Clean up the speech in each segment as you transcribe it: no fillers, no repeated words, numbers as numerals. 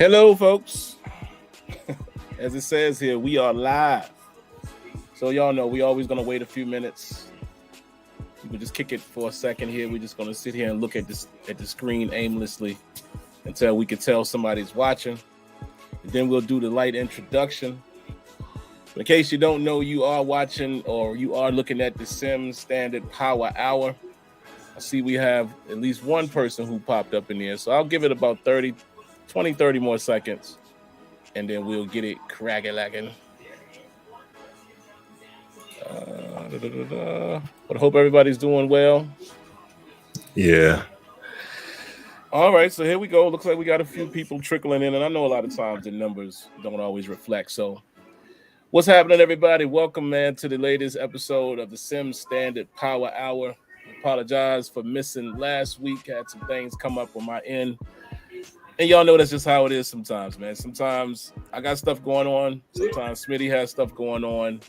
Hello, folks. As it says here, we are live. So y'all know we always gonna wait a few minutes. We can just kick it for a second here. We're just gonna sit here and look at the screen aimlessly until we can tell somebody's watching. And then we'll do the light introduction. But in case you don't know, you are watching or you are looking at the Sim Standard Power Hour. I see we have at least one person who popped up in here. So I'll give it about 30 more seconds, and then we'll get it cracking. But I hope everybody's doing well. Yeah. All right, so here we go. Looks like we got a few people trickling in, and I know a lot of times the numbers don't always reflect. So what's happening, everybody? Welcome, man, to the latest episode of the Sim Standard Power Hour. I apologize for missing last week. Had some things come up on my end. And y'all know that's just how it is sometimes, man. Sometimes I got stuff going on. Sometimes Smitty has stuff going on.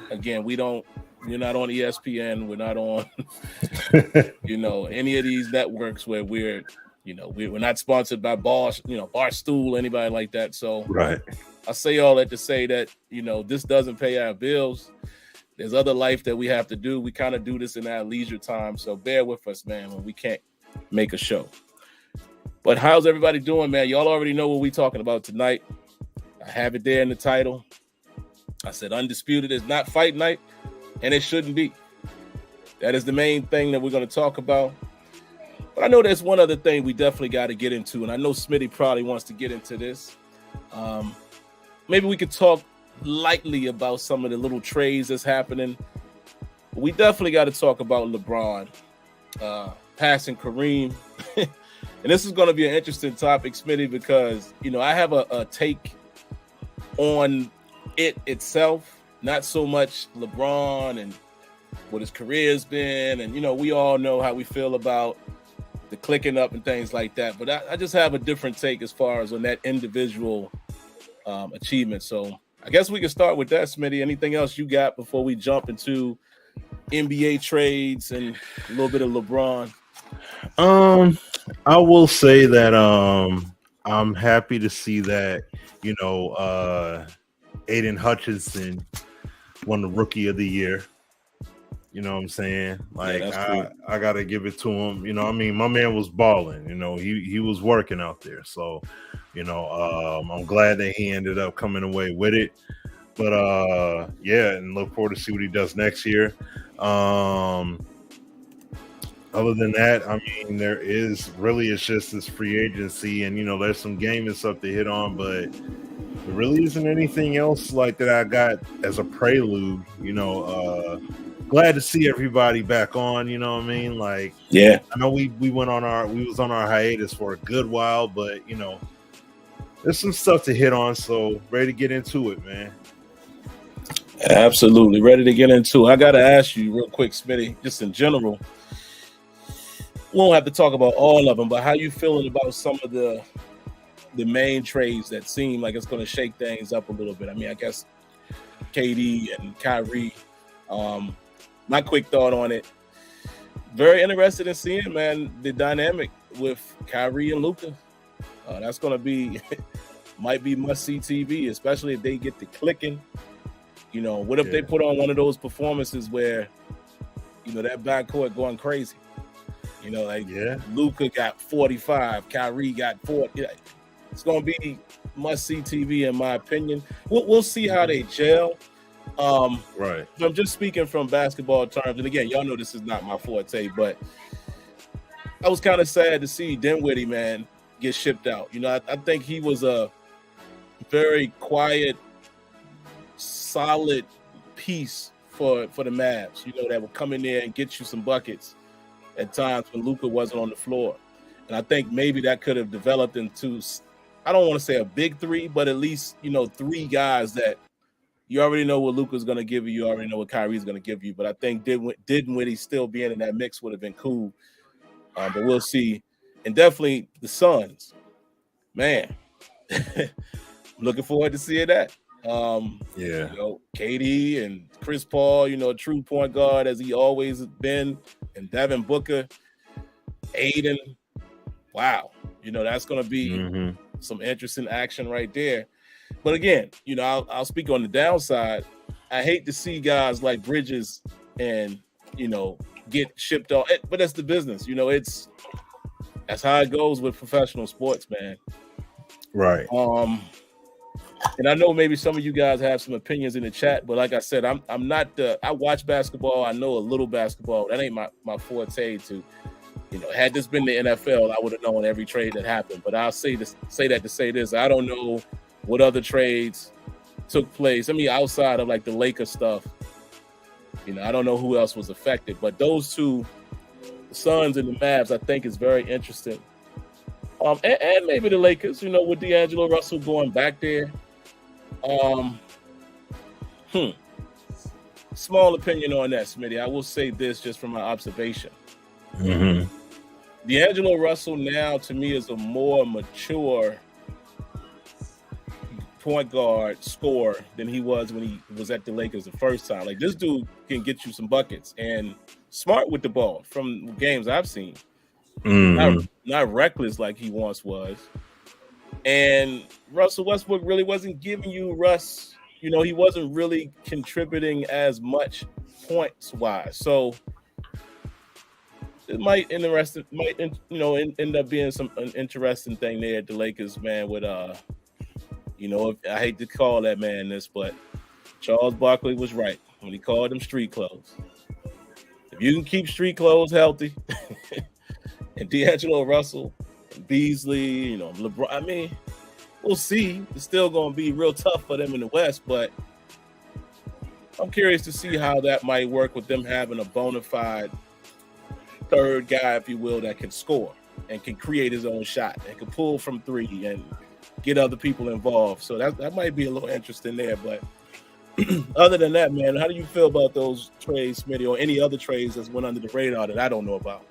Again, we're not on ESPN. We're not on, any of these networks where we're not sponsored by Barstool, anybody like that. So right. I say all that to say that, this doesn't pay our bills. There's other life that we have to do. We kind of do this in our leisure time. So bear with us, man, when we can't make a show. But how's everybody doing, man? Y'all already know what we're talking about tonight. I have it there in the title. I said Undisputed is not fight night, and it shouldn't be. That is the main thing that we're going to talk about. But I know there's one other thing we definitely got to get into, and I know Smitty probably wants to get into this. Maybe we could talk lightly about some of the little trades that's happening. We definitely got to talk about Lebron passing Kareem. And this is going to be an interesting topic, Smitty, because, I have a take on it itself, not so much LeBron and what his career's been. And, we all know how we feel about the clicking up and things like that. But I just have a different take as far as on that individual achievement. So I guess we can start with that, Smitty. Anything else you got before we jump into NBA trades and a little bit of LeBron? I will say that I'm happy to see that, Aiden Hutchinson won the Rookie of the Year. You know what I'm saying? Like, yeah, I got to give it to him. My man was balling. He was working out there. So, I'm glad that he ended up coming away with it. But, and look forward to see what he does next year. Other than that, it's just this free agency, and there's some gaming stuff to hit on, but there really isn't anything else like that I got as a prelude. Glad to see everybody back on. You know what I mean? Like, yeah, I know we was on our hiatus for a good while, but there's some stuff to hit on. So ready to get into it, man. Absolutely ready to get into it. I got to ask you real quick, Smitty, just in general. We won't have to talk about all of them, but how you feeling about some of the main trades that seem like it's going to shake things up a little bit? I mean, I guess KD and Kyrie. My quick thought on it, very interested in seeing, man, the dynamic with Kyrie and Luka. That's going to be, might be must-see TV, especially if they get to clicking. What if they put on one of those performances where, that backcourt going crazy? Luka got 45, Kyrie got 40. It's going to be must-see TV, in my opinion. We'll see how they gel. Right. I'm just speaking from basketball terms. And again, y'all know this is not my forte, but I was kind of sad to see Dinwiddie, man, get shipped out. I think he was a very quiet, solid piece for the Mavs, that would come in there and get you some buckets at times when Luka wasn't on the floor. And I think maybe that could have developed into, I don't want to say a big three, but at least, three guys that you already know what Luka's going to give you. You already know what Kyrie's going to give you. But I think Dinwiddie still being in that mix would have been cool. But we'll see. And definitely the Suns. Man, looking forward to seeing that. KD and Chris Paul, a true point guard as he always has been, and Devin Booker, Aiden. Wow, that's going to be some interesting action right there. But again, you know, I'll speak on the downside. I hate to see guys like Bridges and, you know, get shipped off, but that's the business. You know, that's how it goes with professional sports, man. Right. And I know maybe some of you guys have some opinions in the chat, but like I said, I'm not I watch basketball. I know a little basketball. That ain't my forte to, you know, had this been the NFL, I would have known every trade that happened. But I'll say that to say this. I don't know what other trades took place. I mean, outside of like the Lakers stuff, you know, I don't know who else was affected, but those two, the Suns and the Mavs, I think is very interesting. And maybe the Lakers, you know, with D'Angelo Russell going back there. Small opinion on that, Smitty. I will say this just from my observation. Mm-hmm. D'Angelo Russell now, to me, is a more mature point guard scorer than he was when he was at the Lakers the first time. Like, this dude can get you some buckets and smart with the ball from games I've seen. Mm-hmm. Not reckless like he once was. And Russell Westbrook really wasn't giving you Russ. You know, he wasn't really contributing as much points-wise. So it might end up being an interesting thing there at the Lakers, man, with you know, I hate to call that man this, but Charles Barkley was right when he called them street clothes. If you can keep street clothes healthy, and D'Angelo Russell, and Beasley, you know, LeBron, I mean, we'll see. It's still going to be real tough for them in the West, but I'm curious to see how that might work with them having a bona fide third guy, if you will, that can score and can create his own shot and can pull from three and get other people involved. So that might be a little interesting there. But other than that, man, how do you feel about those trades, Smitty, or any other trades that went under the radar that I don't know about?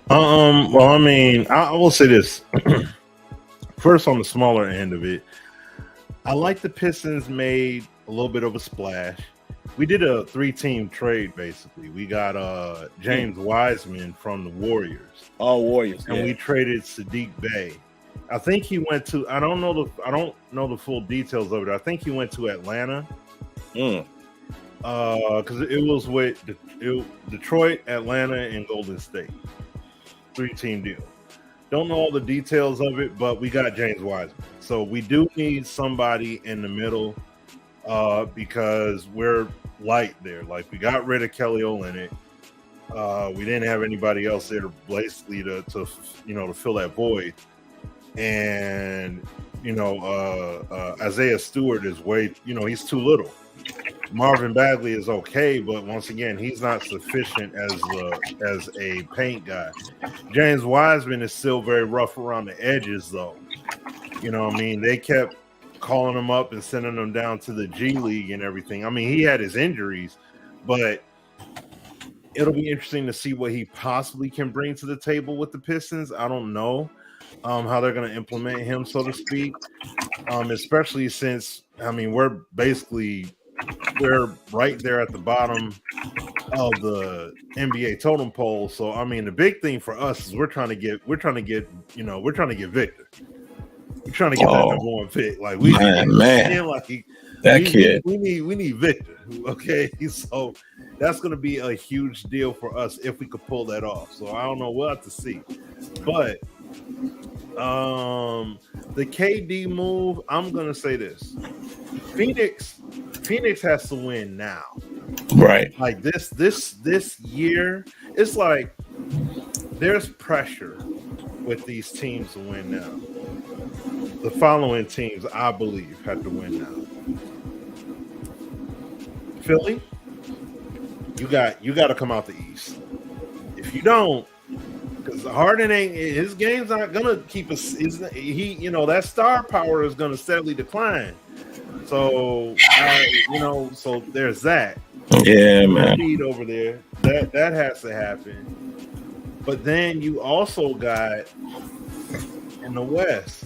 Well, I mean, I will say this. First, on the smaller end of it, I like the Pistons made a little bit of a splash. We did a 3-team trade, basically. We got James Wiseman from the Warriors. Oh, Warriors. And we traded Sadiq Bey. I think he went to, I don't know the full details of it. I think he went to Atlanta. Because it was with Detroit, Atlanta, and Golden State. 3-team deal. Don't know all the details of it, but we got James Wiseman. So we do need somebody in the middle because we're light there. Like, we got rid of Kelly Olynyk. We didn't have anybody else there basically to fill that void. And Isaiah Stewart is he's too little. Marvin Bagley is okay, but once again, he's not sufficient as a paint guy. James Wiseman is still very rough around the edges, though. You know what I mean? They kept calling him up and sending him down to the G League and everything. I mean, he had his injuries, but it'll be interesting to see what he possibly can bring to the table with the Pistons. I don't know how they're going to implement him, so to speak, especially since, I mean, we're right there at the bottom of the NBA totem pole. So I mean, the big thing for us is we're trying to get Victor. We're trying to get that number one pick. Like we need Victor. Okay, so that's going to be a huge deal for us if we could pull that off. So I don't know. We'll have to see. But the KD move, I'm going to say this: Phoenix has to win now. Right. Like this year, it's like there's pressure with these teams to win now. The following teams, I believe, have to win now. Philly, you got to come out the East. If you don't, because Harden his game's not gonna keep us. That star power is gonna steadily decline. So so there's that. Yeah, man. Speed over there. That has to happen. But then you also got in the West.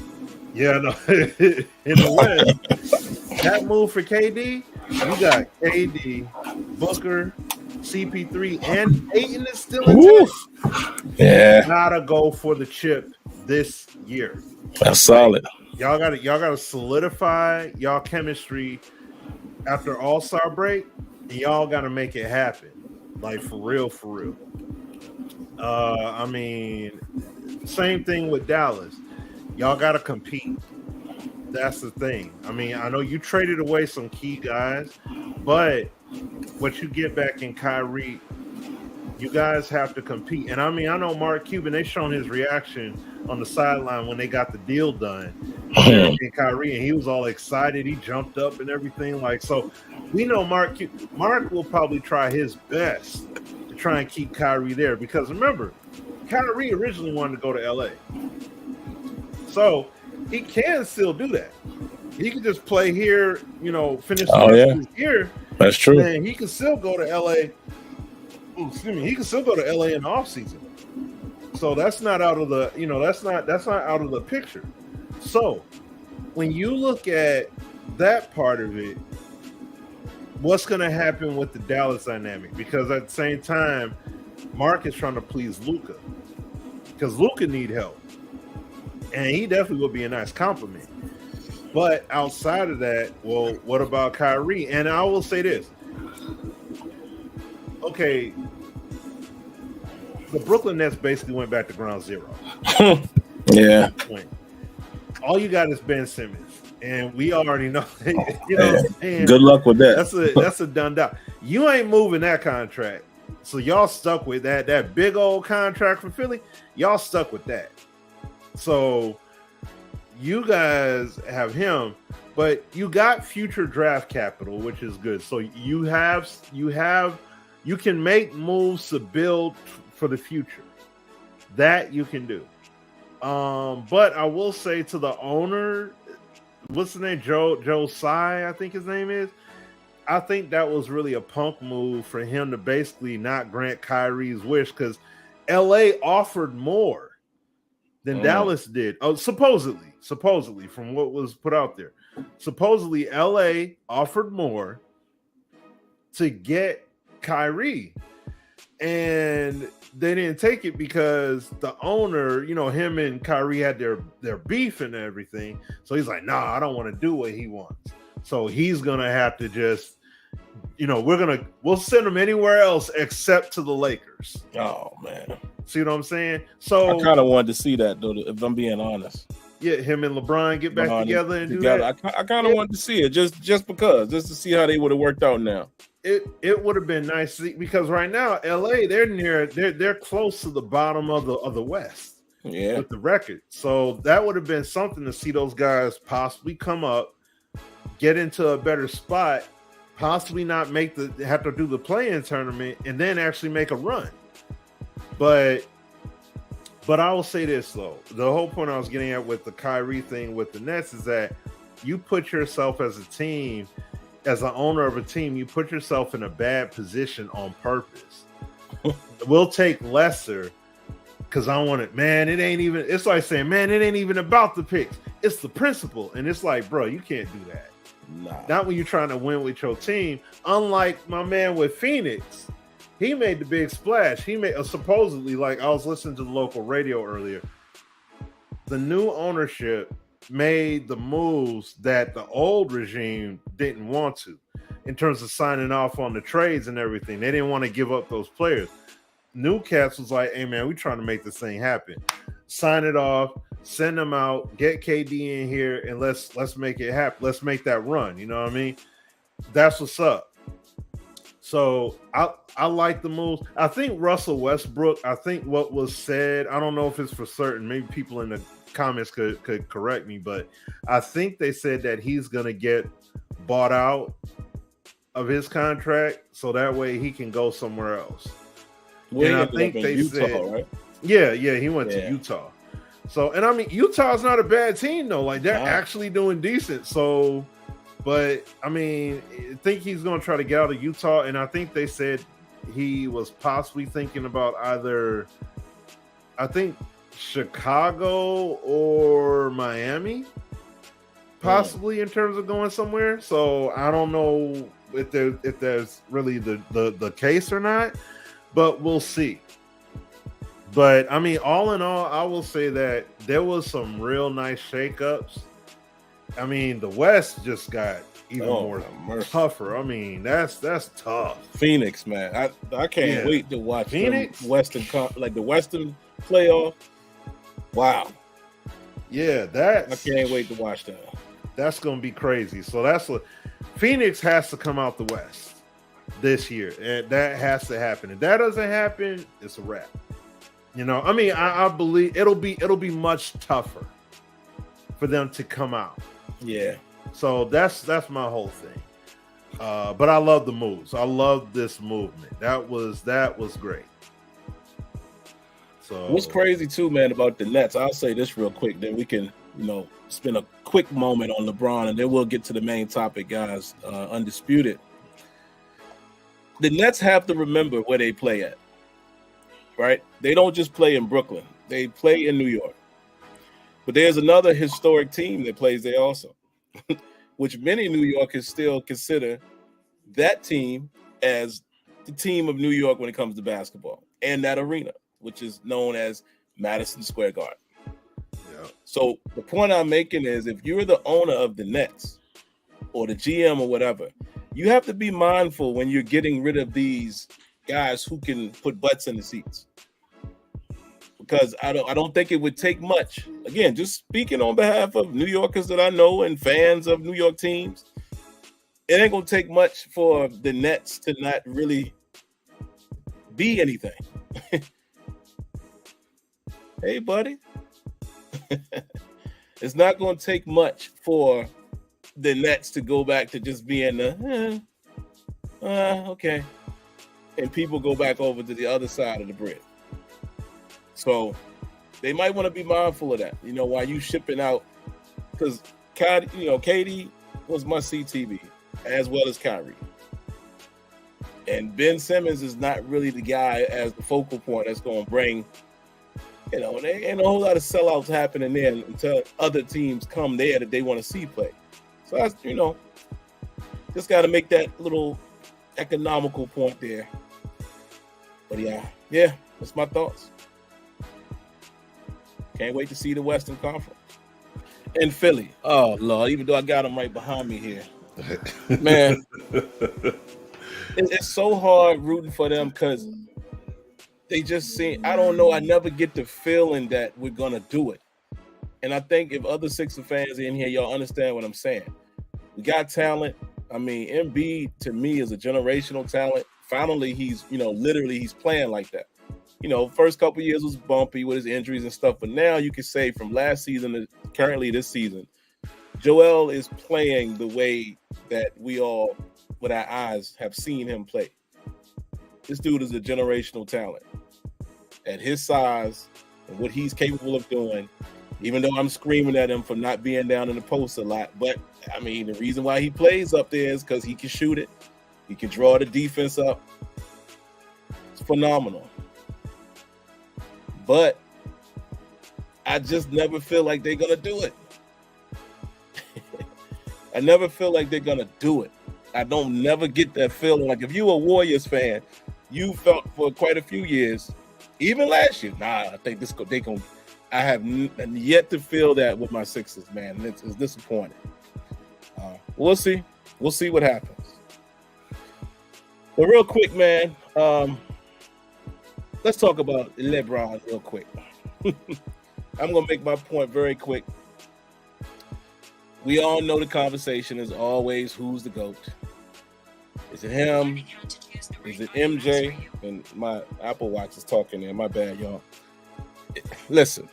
Yeah, no, in the West, that move for KD, you got KD, Booker, CP3, and Ayton is still in. Yeah, gotta go for the chip this year. That's solid. Y'all gotta solidify y'all chemistry after All-Star break, and y'all gotta make it happen. Like for real. I mean, same thing with Dallas. Y'all gotta compete. That's the thing. I mean, I know you traded away some key guys, but what you get back in Kyrie, you guys have to compete. And I mean, I know Mark Cuban, they shown his reaction on the sideline when they got the deal done in Kyrie, and he was all excited. He jumped up and everything. Like, so we know Mark will probably try his best to try and keep Kyrie there, because remember, Kyrie originally wanted to go to LA. So he can still do that. He can just play here, finish the rest of his year. That's true. And he can still go to LA. He can still go to LA in the offseason. So that's not out of the, that's not out of the picture. So when you look at that part of it, what's going to happen with the Dallas dynamic? Because at the same time, Mark is trying to please Luka, because Luka need help. And he definitely would be a nice compliment. But outside of that, well, what about Kyrie? And I will say this. Okay, the Brooklyn Nets basically went back to ground zero. Yeah. All you got is Ben Simmons. And we already know, and good luck with that. That's a done deal. You ain't moving that contract. So y'all stuck with that big old contract from Philly. Y'all stuck with that. So you guys have him, but you got future draft capital, which is good. So you can make moves to build for the future. That you can do. But I will say to the owner, what's his name? Joe Tsai, I think his name is. I think that was really a punk move for him to basically not grant Kyrie's wish, because LA offered more than Dallas did. Oh, supposedly from what was put out there. Supposedly LA offered more to get Kyrie, and they didn't take it because the owner, him and Kyrie had their beef and everything. So he's like, nah, I don't want to do what he wants. So he's gonna have to just, we'll send him anywhere else except to the Lakers. Oh man. See what I'm saying? So I kind of wanted to see that, though, if I'm being honest. Yeah, him and LeBron get back together and do that. I kind of wanted to see it just to see how they would have worked out now. It would have been nice because right now LA they're close to the bottom of the West. Yeah, with the record. So that would have been something to see those guys possibly come up, get into a better spot, possibly not have to do the play-in tournament, and then actually make a run. But I will say this, though. The whole point I was getting at with the Kyrie thing with the Nets is that you put yourself as a team, as an owner of a team, you put yourself in a bad position on purpose. We'll take lesser because I want it. Man, it's like saying, man, it ain't even about the picks. It's the principle. And it's like, bro, you can't do that. Nah. Not when you're trying to win with your team. Unlike my man with Phoenix. He made the big splash. He made supposedly, like I was listening to the local radio earlier, the new ownership made the moves that the old regime didn't want to in terms of signing off on the trades and everything. They didn't want to give up those players. New Cats was like, hey, man, we're trying to make this thing happen. Sign it off, send them out, get KD in here, and let's make it happen. Let's make that run. You know what I mean? That's what's up. So I like the moves. I think Russell Westbrook, I think what was said, I don't know if it's for certain, maybe people in the comments could correct me, but I think they said that he's going to get bought out of his contract so that way he can go somewhere else. And I think they Utah, said, right? Yeah, he went to Utah. So, and I mean, Utah's not a bad team though. Like they're actually doing decent. So, but I mean, I think he's going to try to get out of Utah. And I think they said he was possibly thinking about either, I think Chicago or Miami, possibly in terms of going somewhere. So I don't know if there's really the case or not, but we'll see. But I mean, all in all, I will say that there was some real nice shakeups. I mean, the West just got even more tougher. I mean, that's tough. Phoenix, man, I can't wait to watch Phoenix the Western playoff. Wow. Yeah, I can't wait to watch that. That's gonna be crazy. So that's what Phoenix has to come out the West this year, and that has to happen. If that doesn't happen, it's a wrap. You know, I mean, I believe it'll be much tougher for them to come out. Yeah. So that's my whole thing. But I love the moves. I love this movement. That was great. So what's crazy too, man, about the Nets? I'll say this real quick, then we can, spend a quick moment on LeBron, and then we'll get to the main topic, guys. Undisputed. The Nets have to remember where they play at. Right? They don't just play in Brooklyn. They play in New York. But there's another historic team that plays there also, which many New Yorkers still consider that team as the team of New York when it comes to basketball, and that arena, which is known as Madison Square Garden. Yeah. So the point I'm making is, if you're the owner of the Nets or the GM or whatever, you have to be mindful when you're getting rid of these guys who can put butts in the seats. Because I don't think it would take much. Again, just speaking on behalf of New Yorkers that I know and fans of New York teams, it ain't gonna take much for the Nets to not really be anything. Hey, buddy. It's not gonna take much for the Nets to go back to just being the okay. And people go back over to the other side of the bridge. So they might want to be mindful of that, while you shipping out, because KD was must-see TV, as well as Kyrie. And Ben Simmons is not really the guy as the focal point that's going to bring, there ain't a whole lot of sellouts happening there until other teams come there that they want to see play. So that's, just got to make that little economical point there. But yeah, that's my thoughts. Can't wait to see the Western Conference. And Philly. Oh, Lord, even though I got them right behind me here. Man, it's so hard rooting for them because they just seem, I don't know, I never get the feeling that we're going to do it. And I think if other Sixer fans in here, y'all understand what I'm saying. We got talent. I mean, Embiid, to me, is a generational talent. Finally, he's, literally he's playing like that. First couple of years was bumpy with his injuries and stuff, but now you can say from last season to currently this season, Joel is playing the way that we all, with our eyes, have seen him play. This dude is a generational talent. At his size and what he's capable of doing, even though I'm screaming at him for not being down in the post a lot, but, I mean, the reason why he plays up there is because he can shoot it. He can draw the defense up. It's phenomenal. But I just never feel like they're going to do it. I never feel like they're going to do it. I don't never get that feeling. Like if you're a Warriors fan, you felt for quite a few years, even last year, I think I have yet to feel that with my Sixers, man. It's disappointing. We'll see. We'll see what happens. But real quick, man, let's talk about Lebron real quick. I'm going to make my point very quick. We all know the conversation is always who's the GOAT. Is it him? Is it MJ? And my Apple Watch is talking there. My bad, y'all. Listen,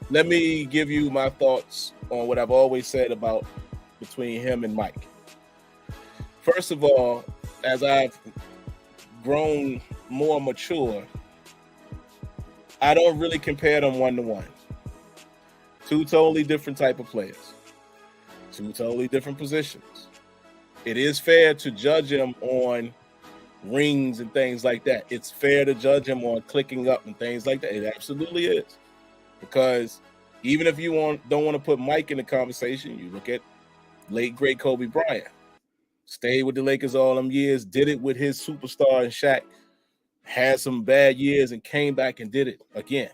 let me give you my thoughts on what I've always said about between him and Mike. First of all, as I've grown more mature, I don't really compare them one-to-one. Two totally different type of players. Two totally different positions. It is fair to judge them on rings and things like that. It's fair to judge them on clicking up and things like that. It absolutely is. Because even if you don't want to put Mike in the conversation, you look at late, great Kobe Bryant. Stayed with the Lakers all them years, did it with his superstar and Shaq. had some bad years and came back and did it again,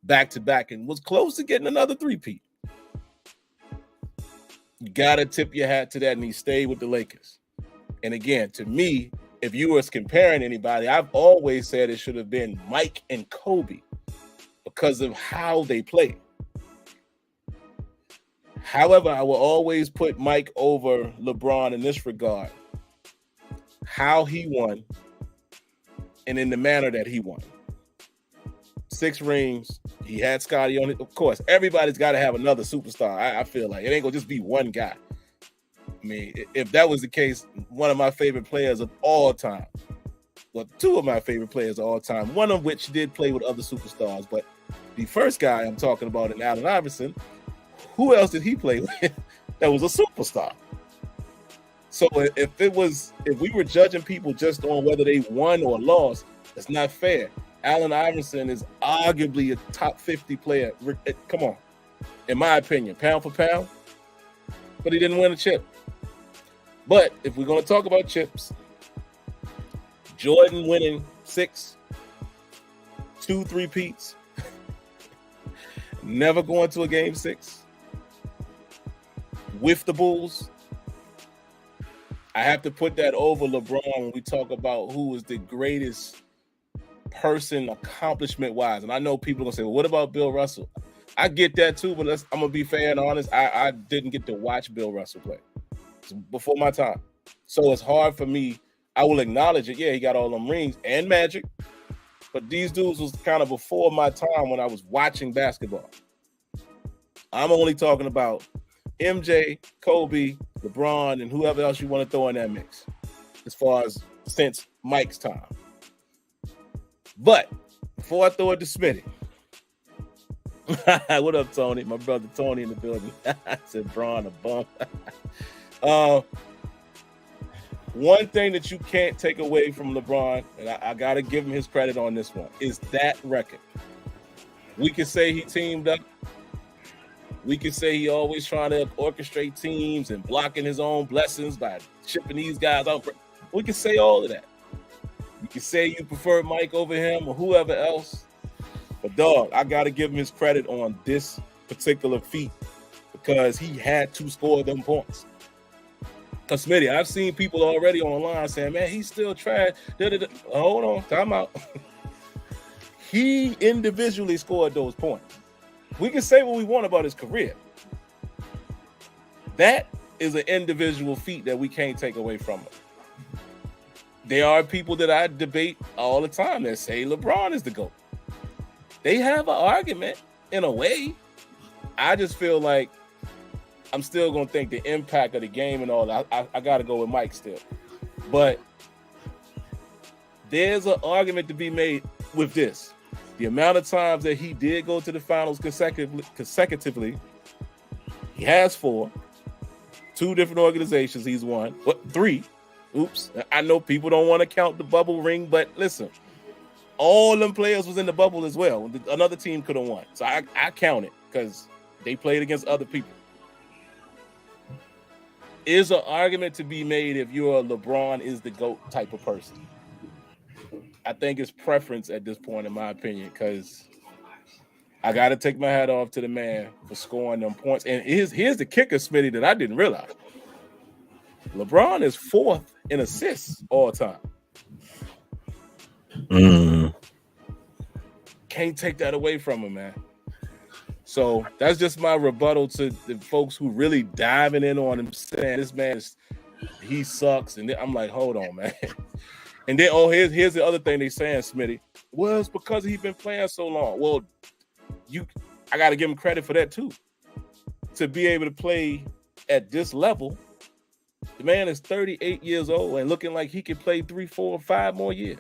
back to back, and was close to getting another three-peat. You gotta tip your hat to that, and he stayed with the Lakers. And again, to me, if you was comparing anybody, I've always said it should have been Mike and Kobe because of how they played. However, I will always put Mike over LeBron in this regard. How he won and in the manner that he won. 6 rings. He had Scottie on it. Of course, everybody's got to have another superstar. I feel like it ain't going to just be one guy. I mean, if that was the case, one of my favorite players of all time, well, 2 of my favorite players of all time, one of which did play with other superstars, but the first guy I'm talking about in Allen Iverson, who else did he play with that was a superstar? So if we were judging people just on whether they won or lost, that's not fair. Allen Iverson is arguably a top 50 player. Come on, in my opinion, pound for pound, but he didn't win a chip. But if we're going to talk about chips, Jordan winning 6, 2 3-peats, never going to a game 6, with the Bulls, I have to put that over LeBron when we talk about who is the greatest person accomplishment-wise. And I know people are going to say, well, what about Bill Russell? I get that too, but I'm going to be fair and honest. I didn't get to watch Bill Russell play. It's before my time. So it's hard for me. I will acknowledge it. Yeah, he got all them rings and Magic. But these dudes was kind of before my time when I was watching basketball. I'm only talking about MJ, Kobe, LeBron, and whoever else you want to throw in that mix as far as since Mike's time. But before I throw it to Smitty, what up, Tony? My brother Tony in the building. I said, Braun, a bum. One thing that you can't take away from LeBron, and I got to give him his credit on this one, is that record. We can say he teamed up. We can say he always trying to orchestrate teams and blocking his own blessings by shipping these guys out. We can say all of that. You can say you prefer Mike over him or whoever else. But, dog, I got to give him his credit on this particular feat because he had to score them points. Because, Smitty, I've seen people already online saying, man, he's still trash. Hold on, time out. He individually scored those points. We can say what we want about his career. That is an individual feat that we can't take away from him. There are people that I debate all the time that say LeBron is the GOAT. They have an argument in a way. I just feel like I'm still going to think the impact of the game and all that. I got to go with Mike still. But there's an argument to be made with this. The amount of times that he did go to the finals consecutively, he has 4. 2 different organizations he's won. What, 3? Oops. I know people don't want to count the bubble ring, but listen, all them players was in the bubble as well. Another team could have won. So I count it because they played against other people. Is an argument to be made if you're a LeBron is the GOAT type of person. I think it's preference at this point, in my opinion, because I got to take my hat off to the man for scoring them points. And here's the kicker, Smitty, that I didn't realize. LeBron is 4th in assists all time. Can't take that away from him, man. So that's just my rebuttal to the folks who really diving in on him, saying this man he sucks. And I'm like, hold on, man. And then, here's the other thing they saying, Smitty. Well, it's because he's been playing so long. Well, I got to give him credit for that too. To be able to play at this level, the man is 38 years old and looking like he could play 3, 4, 5 more years.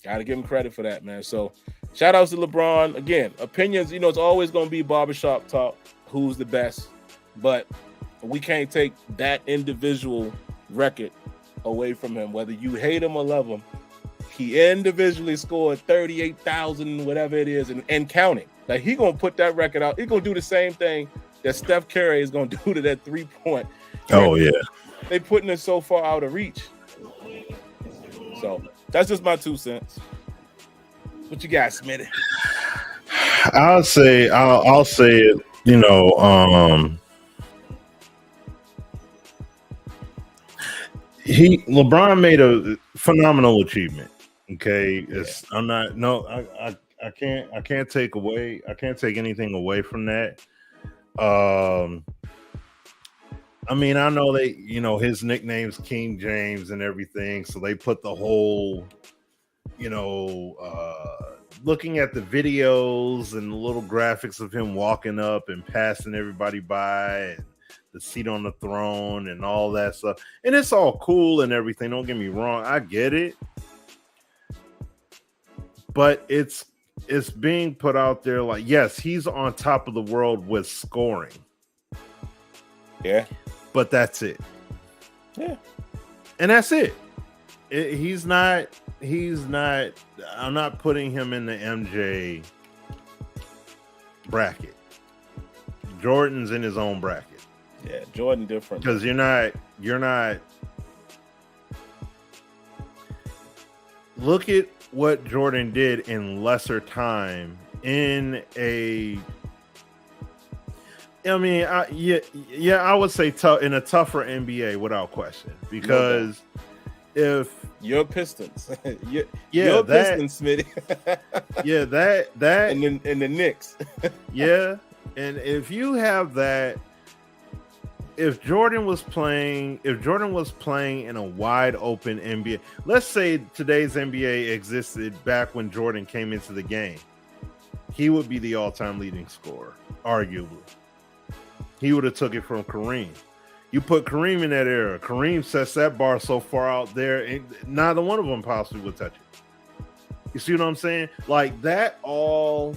Got to give him credit for that, man. So, shout outs to LeBron. Again, opinions, it's always going to be barbershop talk, who's the best. But we can't take that individual record away from him, whether you hate him or love him. He individually scored 38,000, whatever it is, and counting. Like, he gonna put that record out. He's gonna do the same thing that Steph Curry is gonna do to that 3-point. Oh yeah, they putting it so far out of reach. So that's just my 2 cents. What you got, Smitty? I'll say it. LeBron made a phenomenal achievement. Okay, I can't take anything away from that. I mean, I know his nickname's King James and everything, so they put the whole, looking at the videos and the little graphics of him walking up and passing everybody by and the seat on the throne and all that stuff. And it's all cool and everything. Don't get me wrong. I get it. But it's being put out there like, yes, he's on top of the world with scoring. Yeah. But that's it. Yeah. And that's it. He's not, I'm not putting him in the MJ bracket. Jordan's in his own bracket. Yeah, Jordan different. Because you're not look at what Jordan did in lesser time in a I would say in a tougher NBA without question. Because if your Pistons, your Pistons, Smitty. Yeah, that and the Knicks. Yeah, and if you have that, if Jordan was playing in a wide open NBA, let's say today's NBA existed back when Jordan came into the game, he would be the all-time leading scorer, arguably. He would have took it from Kareem. You put Kareem in that era. Kareem sets that bar so far out there, and neither one of them possibly would touch it. You see what I'm saying? Like, that all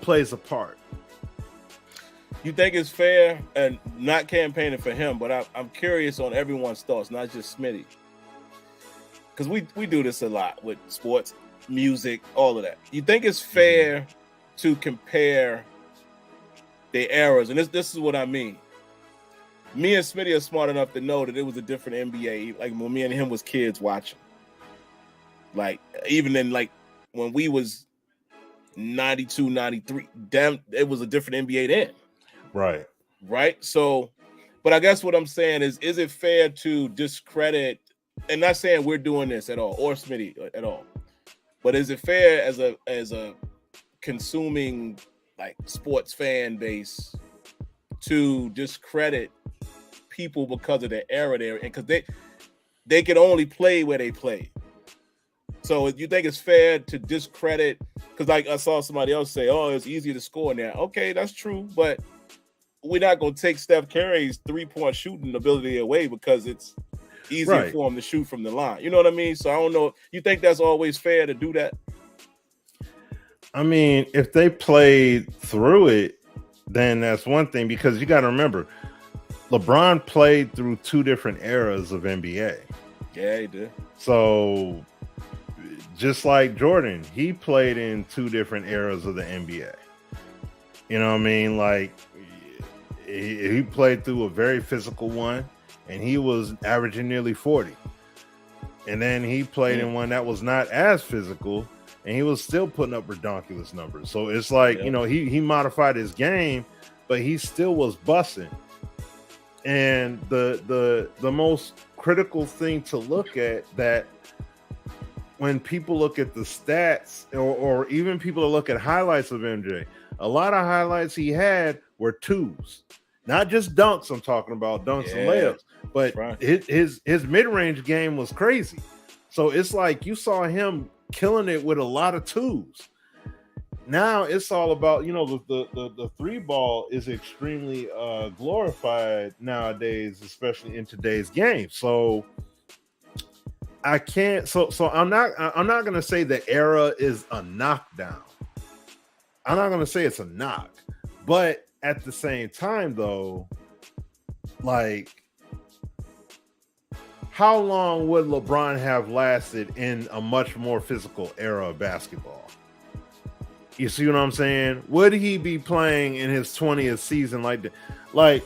plays a part. You think it's fair, and not campaigning for him, but I'm curious on everyone's thoughts, not just Smitty. Because we do this a lot with sports, music, all of that. You think it's fair to compare the eras? And this is what I mean. Me and Smitty are smart enough to know that it was a different NBA, like when me and him was kids watching. Like, even in, like, when we was 92, 93, damn, it was a different NBA then. Right. So, but I guess what I'm saying is it fair to discredit, and not saying we're doing this at all, or Smitty at all, but is it fair as a consuming, like, sports fan base to discredit people because of their era there, and because they can only play where they play? So you think it's fair to discredit, because like I saw somebody else say, oh, it's easier to score now. Okay, that's true, but we're not going to take Steph Curry's 3-point shooting ability away because it's easier for him to shoot from the line. You know what I mean? So I don't know. You think that's always fair to do that? I mean, if they played through it, then that's one thing, because you got to remember, LeBron played through 2 different eras of NBA. Yeah, he did. So just like Jordan, he played in 2 different eras of the NBA. You know what I mean? Like, he played through a very physical one, and he was averaging nearly 40. And then he played in one that was not as physical, and he was still putting up ridiculous numbers. So it's like, he modified his game, but he still was busting. And the most critical thing to look at, that when people look at the stats, or even people look at highlights of MJ, a lot of highlights he had were 2s, not just dunks. I'm talking about dunks and layups, but his mid-range game was crazy. So it's like you saw him killing it with a lot of 2s. Now it's all about, the 3-ball is extremely glorified nowadays, especially in today's game. So I can't. So I'm not gonna say the era is a knockdown. I'm not gonna say it's a knock, but at the same time, though, like, how long would LeBron have lasted in a much more physical era of basketball? You see what I'm saying? Would he be playing in his 20th season like that? Like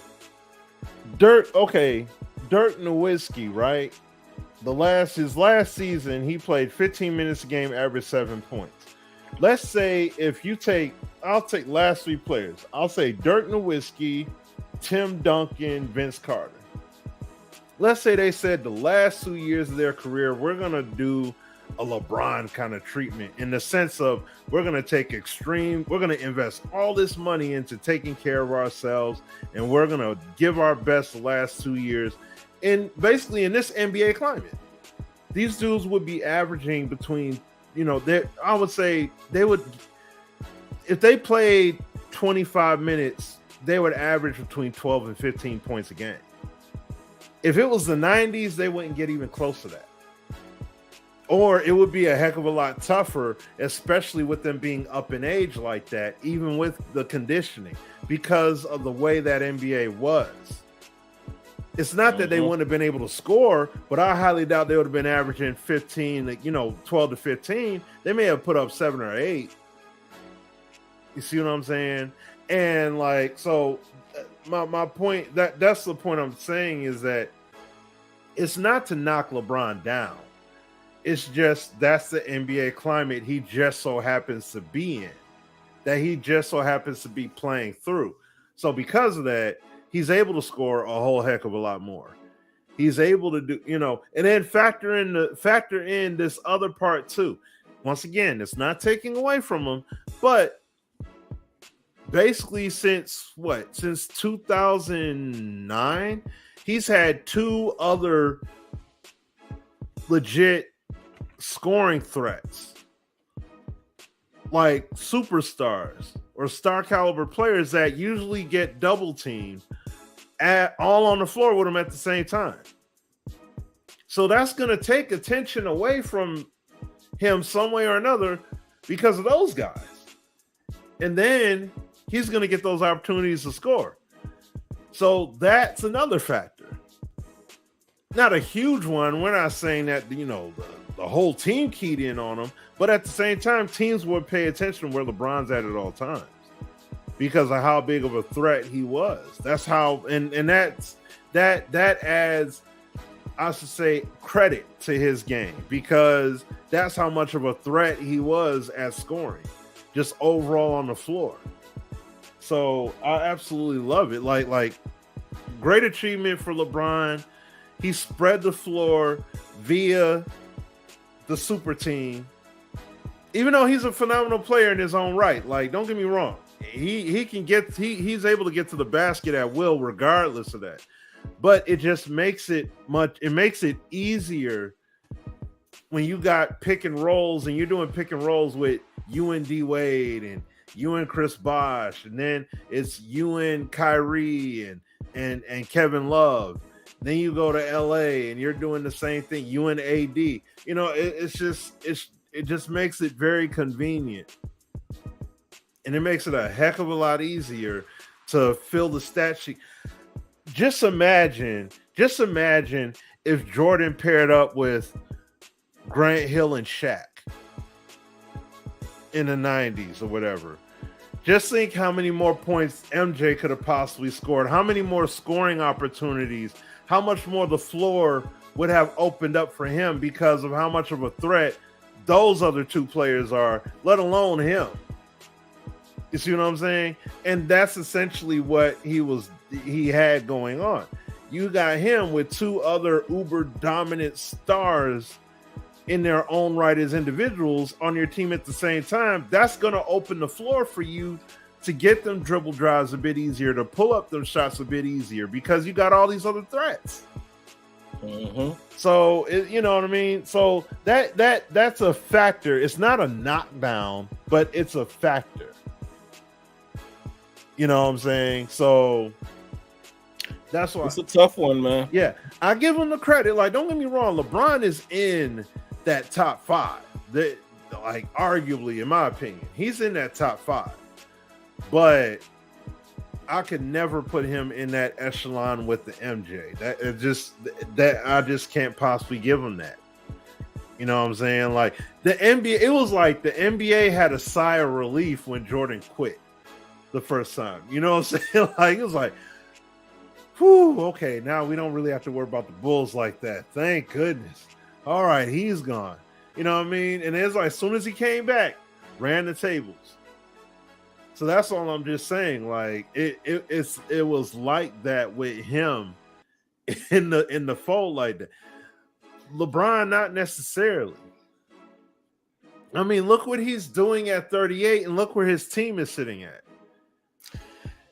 Dirk Nowitzki, right? his last season, he played 15 minutes a game, averaged 7 points. Let's say I'll take last 3 players. I'll say Dirk Nowitzki, Tim Duncan, Vince Carter. Let's say they said the last 2 years of their career, we're going to do a LeBron kind of treatment in the sense of we're going to invest all this money into taking care of ourselves, and we're going to give our best the last 2 years. And basically in this NBA climate, these dudes would be averaging between, I would say they would, if they played 25 minutes, they would average between 12 and 15 points a game. If it was the 90s, they wouldn't get even close to that. Or it would be a heck of a lot tougher, especially with them being up in age like that, even with the conditioning, because of the way that NBA was. It's not that they wouldn't have been able to score, but I highly doubt they would have been averaging 12 to 15. They may have put up 7 or 8. You see what I'm saying? And so my point, that's the point I'm saying, is that it's not to knock LeBron down. It's just that's the NBA climate he just so happens to be in, that he just so happens to be playing through. So because of that, he's able to score a whole heck of a lot more. He's able to do, and then factor in this other part too. Once again, it's not taking away from him, but basically since 2009, he's had 2 other legit scoring threats, like superstars or star caliber players that usually get double teamed all on the floor with him at the same time. So that's going to take attention away from him some way or another because of those guys. And then he's going to get those opportunities to score. So that's another factor. Not a huge one. We're not saying that, the whole team keyed in on him, but at the same time, teams would pay attention to where LeBron's at all times because of how big of a threat he was. That's how, and that adds, I should say, credit to his game because that's how much of a threat he was at scoring, just overall on the floor. So I absolutely love it. Like great achievement for LeBron. He spread the floor via the super team, even though he's a phenomenal player in his own right. Like, don't get me wrong, he's able to get to the basket at will regardless of that. But it just makes it easier when you got pick and rolls and you're doing pick and rolls with you and D Wade and you and Chris Bosh, and then it's you and Kyrie and Kevin Love. Then you go to LA and you're doing the same thing, you and AD. It just makes it very convenient. And it makes it a heck of a lot easier to fill the stat sheet. Just imagine if Jordan paired up with Grant Hill and Shaq in the 90s or whatever. Just think how many more points MJ could have possibly scored, how many more scoring opportunities, how much more the floor would have opened up for him because of how much of a threat those other 2 players are, let alone him. You see what I'm saying? And that's essentially what he had going on. You got him with 2 other uber dominant stars in their own right as individuals on your team at the same time. That's going to open the floor for you to get them dribble drives a bit easier, to pull up them shots a bit easier because you got all these other threats. So you know what I mean? So that's a factor. It's not a knockdown, but it's a factor. You know what I'm saying? So that's why it's a tough one, man. Yeah, I give him the credit. Like, don't get me wrong, LeBron is in that top 5. That, arguably, in my opinion, he's in that top 5. But I could never put him in that echelon with the MJ. That I just can't possibly give him that. You know what I'm saying? Like the NBA, it was like the NBA had a sigh of relief when Jordan quit the first time. You know what I'm saying? Like it was like, Whew, okay, now we don't really have to worry about the Bulls like that. Thank goodness. All right, he's gone. You know what I mean? And it's like as soon as he came back, ran the tables. So that's all I'm just saying. Like it was like that with him in the fold like that. LeBron, not necessarily. I mean, look what he's doing at 38, and look where his team is sitting at.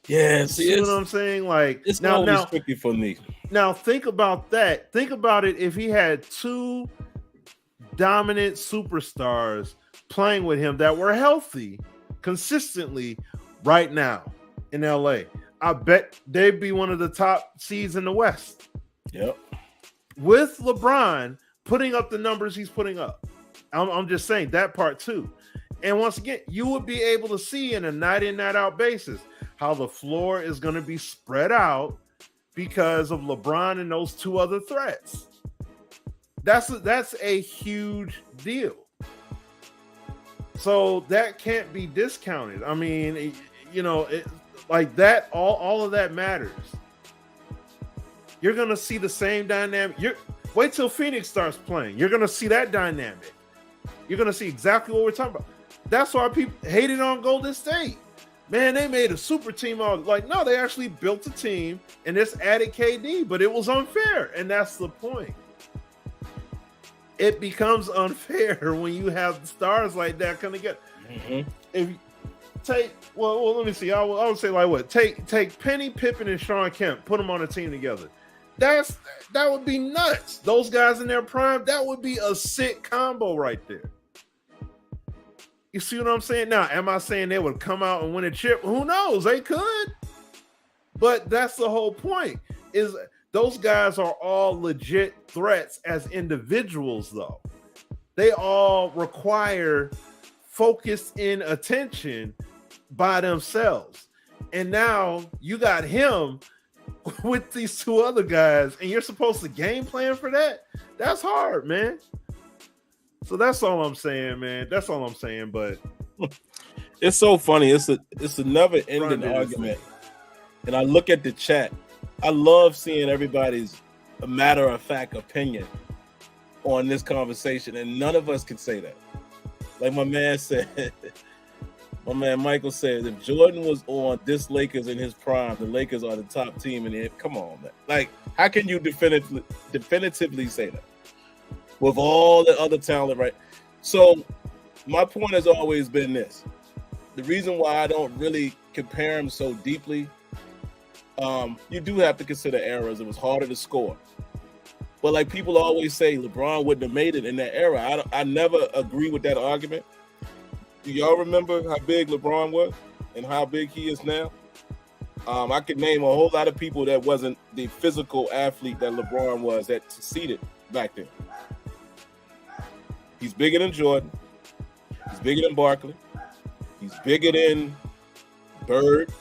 Yeah, see what I'm saying? Like it's now tricky for me. Now think about that. Think about it if he had two dominant superstars playing with him that were healthy consistently right now in LA. I bet they'd be one of the top seeds in the West. Yep. With LeBron putting up the numbers he's putting up. I'm just saying that part too. And once again, you would be able to see in a night in, night out basis how the floor is going to be spread out because of LeBron and those two other threats. That's a huge deal. So that can't be discounted. I mean, like that, all of that matters. You're going to see the same dynamic. Wait till Phoenix starts playing. You're going to see that dynamic. You're going to see exactly what we're talking about. That's why people hated on Golden State. Man, they made a super team. No, they actually built a team and just added KD, but it was unfair. And that's the point. It becomes unfair when you have stars like that coming together. Mm-hmm. If you take, well, let me see. I would say like what? Take Penny, Pippen, and Sean Kemp, put them on a team together. That would be nuts. Those guys in their prime, that would be a sick combo right there. You see what I'm saying? Now, am I saying they would come out and win a chip? Who knows? They could. But that's the whole point, is those guys are all legit threats as individuals, though. They all require focused in attention by themselves. And now you got him with these two other guys, and you're supposed to game plan for that? That's hard, man. So that's all I'm saying, man. That's all I'm saying. But it's so funny. It's a never ending argument. And I look at the chat. I love seeing everybody's matter of fact opinion on this conversation, and none of us can say that. Like my man said, my man Michael said, if Jordan was on this Lakers in his prime, the Lakers are the top team in it. Come on, man. Like, how can you definitively say that? With all the other talent, right? So my point has always been this. The reason why I don't really compare them so deeply, you do have to consider eras. It was harder to score. But like people always say, LeBron wouldn't have made it in that era. I never agree with that argument. Do y'all remember how big LeBron was and how big he is now? I could name a whole lot of people that wasn't the physical athlete that LeBron was that succeeded back then. He's bigger than Jordan. He's bigger than Barkley. He's bigger than Bird.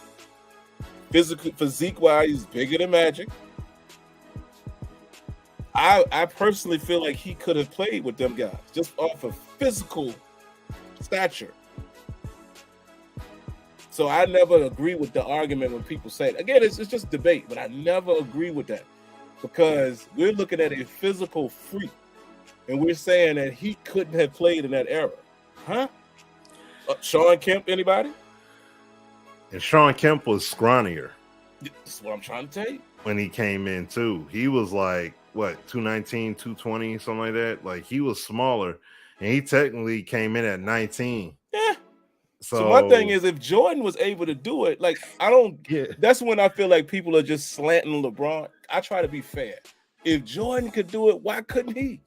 Physique-wise, he's bigger than Magic. I personally feel like he could have played with them guys just off of physical stature. So I never agree with the argument when people say it. Again, it's just debate, but I never agree with that because we're looking at a physical freak. And we're saying that he couldn't have played in that era. Huh? Sean Kemp, anybody? And Sean Kemp was scrawnier. That's what I'm trying to tell you. When he came in, too. He was like, what, 219, 220, something like that? Like, he was smaller. And he technically came in at 19. Yeah. So my thing is, if Jordan was able to do it, like, that's when I feel like people are just slanting LeBron. I try to be fair. If Jordan could do it, why couldn't he?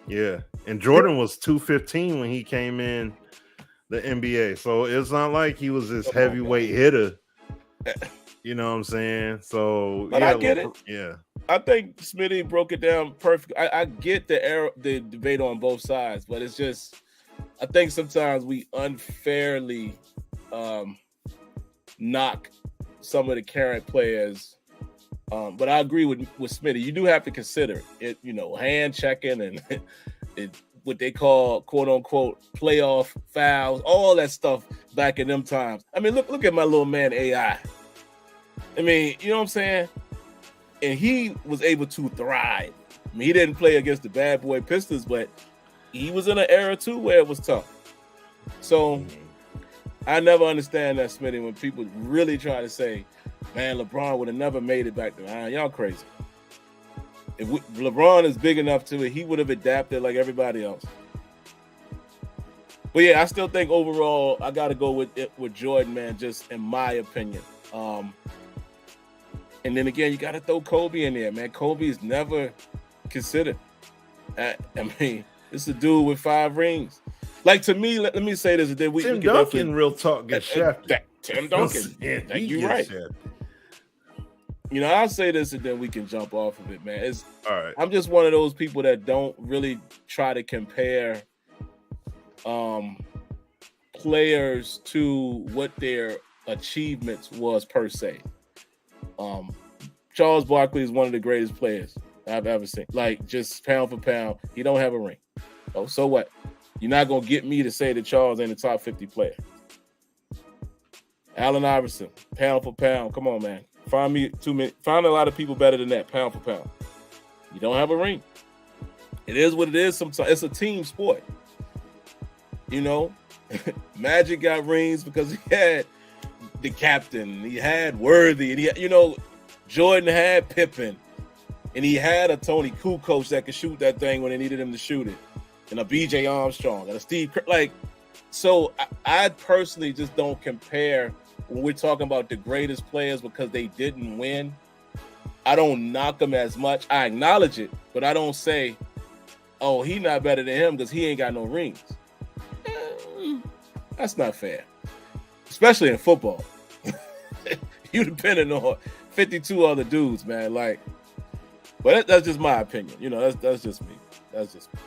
Yeah, and Jordan was 215 when he came in the NBA, so it's not like he was this heavyweight hitter. You know what I'm saying? So, but I get it. Yeah, I think Smitty broke it down perfect. I get the debate on both sides, but it's just I think sometimes we unfairly knock some of the current players. But I agree with Smitty. You do have to consider it, hand checking and what they call quote unquote playoff fouls, all that stuff back in them times. I mean, look at my little man AI. I mean, you know what I'm saying? and he was able to thrive. I mean, he didn't play against the bad boy Pistons, but he was in an era too where it was tough. So I never understand that, Smitty, when people really try to say, man, LeBron would have never made it back to y'all crazy. If LeBron is big enough to it, he would have adapted like everybody else. But yeah, I still think overall I got to go with Jordan, man, just in my opinion. And then again, you got to throw Kobe in there, man. Kobe is never considered. I mean, it's a dude with 5 rings. Like, to me, let me say this. Then Tim Duncan, real talk, gets shafted. Tim Duncan. You're right. Shafted. You know, I'll say this and then we can jump off of it, man. All right. I'm just one of those people that don't really try to compare players to what their achievements was per se. Charles Barkley is one of the greatest players I've ever seen. Like, just pound for pound, he don't have a ring. Oh, so what? You're not gonna get me to say that Charles ain't a top 50 player. Allen Iverson, pound for pound. Come on, man. Find a lot of people better than that, pound for pound. You don't have a ring. It is what it is. Sometimes it's a team sport. You know, Magic got rings because he had the captain, he had Worthy, and he had, Jordan had Pippen, and he had a Tony Kukoc that could shoot that thing when they needed him to shoot it, and a BJ Armstrong and a Steve So I personally just don't compare when we're talking about the greatest players because they didn't win. I don't knock them as much. I acknowledge it, but I don't say, oh, he not better than him because he ain't got no rings. That's not fair, especially in football. You depending on 52 other dudes, man. Like, but that's just my opinion. That's just me. That's just me.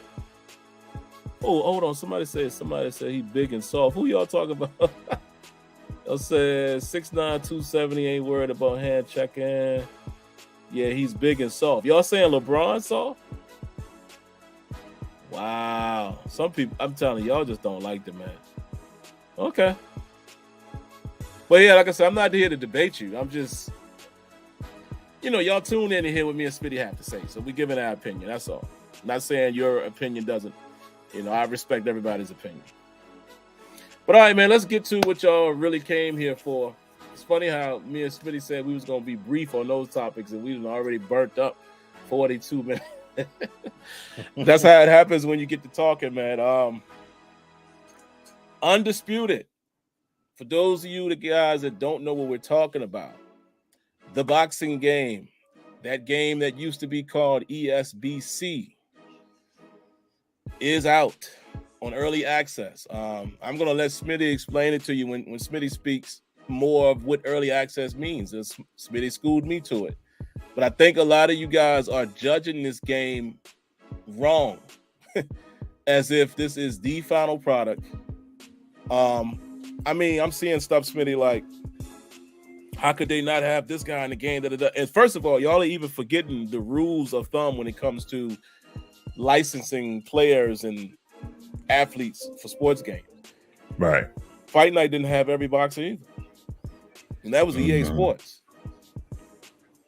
Oh, hold on. Somebody said he big and soft. Who y'all talking about? Y'all said 6'9", 270, ain't worried about hand checking. Yeah, he's big and soft. Y'all saying LeBron soft? Wow. Some people, I'm telling you, y'all just don't like the man. Okay. But yeah, like I said, I'm not here to debate you. I'm just, y'all tune in to hear what me and Smitty have to say. So we're giving our opinion. That's all. I'm not saying your opinion doesn't. I respect everybody's opinion. But all right, man, let's get to what y'all really came here for. It's funny how me and Smitty said we was going to be brief on those topics, and we've already burnt up 42 minutes. That's how it happens when you get to talking, man. Undisputed. For those of you, the guys that don't know what we're talking about, the boxing game, that game that used to be called ESBC, is out on early access. I'm going to let Smitty explain it to you when Smitty speaks more of what early access means. Smitty schooled me to it. But I think a lot of you guys are judging this game wrong, as if this is the final product. I'm seeing stuff, Smitty, like, how could they not have this guy in the game? And first of all, y'all are even forgetting the rules of thumb when it comes to licensing players and athletes for sports games. Right. Fight Night didn't have every boxer either, and that was EA Sports.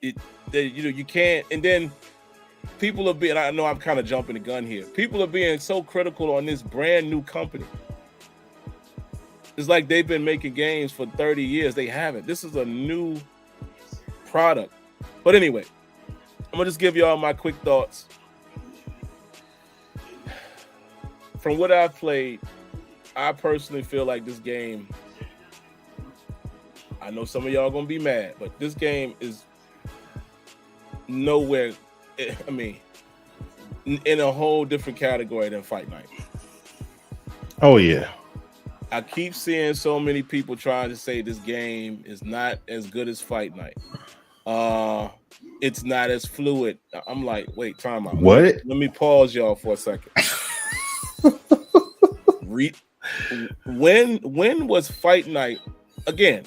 You can't. And then people are being. I know I'm kind of jumping the gun here. People are being so critical on this brand new company. It's like they've been making games for 30 years. They haven't. This is a new product. But anyway, I'm gonna just give y'all my quick thoughts. From what I've played, I personally feel like this game, I know some of y'all are going to be mad, but this game is nowhere, in a whole different category than Fight Night. Oh, yeah. I keep seeing so many people trying to say this game is not as good as Fight Night. It's not as fluid. I'm like, wait, time out. What? Let me pause y'all for a second. When was Fight Night? Again,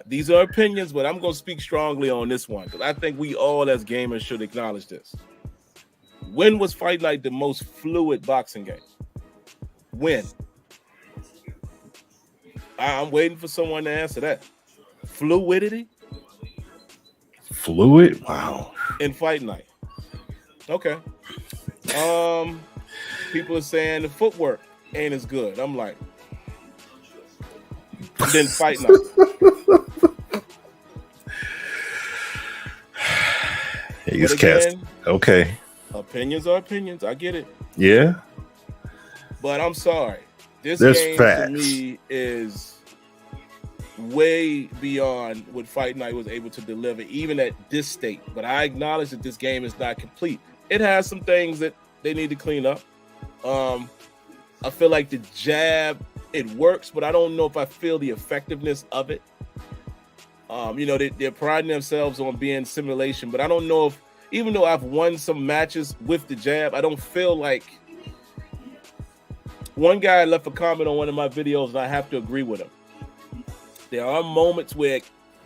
these are opinions, but I'm going to speak strongly on this one because I think we all as gamers should acknowledge this. When was Fight Night the most fluid boxing game? When? I'm waiting for someone to answer that. Fluidity? Fluid? Wow. in fight night. Okay. People are saying the footwork ain't as good. I'm like, then fight night. He's cast. Okay. Opinions are opinions. I get it. Yeah. But I'm sorry. There's game facts. to me is way beyond what Fight Night was able to deliver, even at this state. But I acknowledge that this game is not complete. It has some things that they need to clean up. I feel like the jab, it works, but I don't know if I feel the effectiveness of it. They're priding themselves on being simulation, but I don't know if, even though I've won some matches with the jab, I don't feel like. One guy left a comment on one of my videos, and I have to agree with him. There are moments where,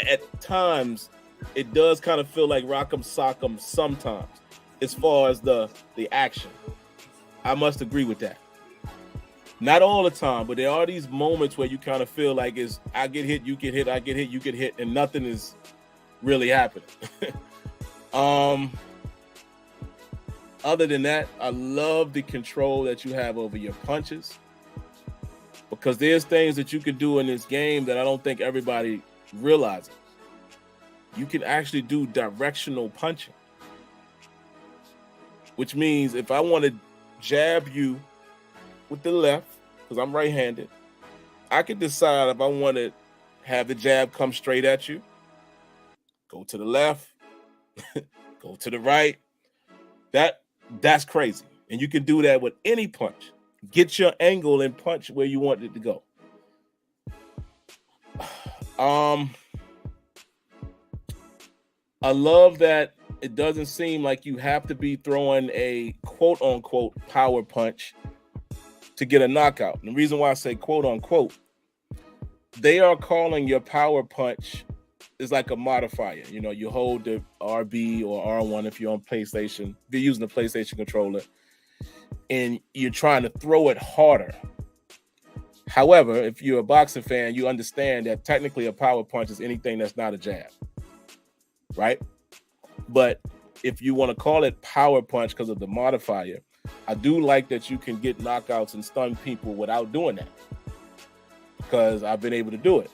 at times, it does kind of feel like rock'em sock'em sometimes, as far as the action. I must agree with that. Not all the time, but there are these moments where you kind of feel like I get hit, you get hit, I get hit, you get hit, and nothing is really happening. Other than that, I love the control that you have over your punches, because there's things that you can do in this game that I don't think everybody realizes. You can actually do directional punching, which means if I want to jab you with the left, because I'm right-handed, I can decide if I want to have the jab come straight at you, go to the left, go to the right. That's crazy. And you can do that with any punch. Get your angle and punch where you want it to go. I love that it doesn't seem like you have to be throwing a quote-unquote power punch to get a knockout. And the reason why I say quote-unquote, they are calling your power punch is like a modifier. You hold the RB or R1 if you're on PlayStation, if you're using the PlayStation controller, and you're trying to throw it harder. However, if you're a boxing fan, you understand that technically a power punch is anything that's not a jab, right? But if you want to call it power punch because of the modifier, I do like that you can get knockouts and stun people without doing that, because I've been able to do it.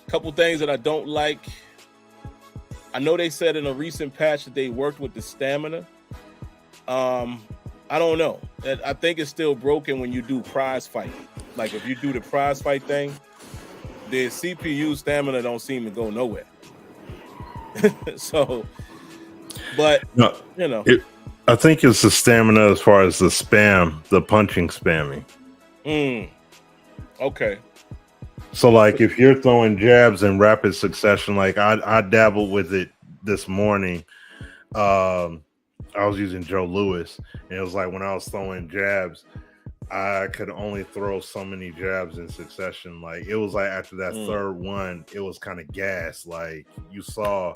Couple things that I don't like. I know they said in a recent patch that they worked with the stamina. I don't know. I think it's still broken when you do prize fight. Like if you do the prize fight thing, the CPU stamina don't seem to go nowhere. So, but no, I think it's the stamina as far as the punching spamming. Okay. So, like, if you're throwing jabs in rapid succession, like I dabbled with it this morning. I was using Joe Louis, and it was like when I was throwing jabs, I could only throw so many jabs in succession. Like, it was like after that third one, it was kind of gas. Like, you saw.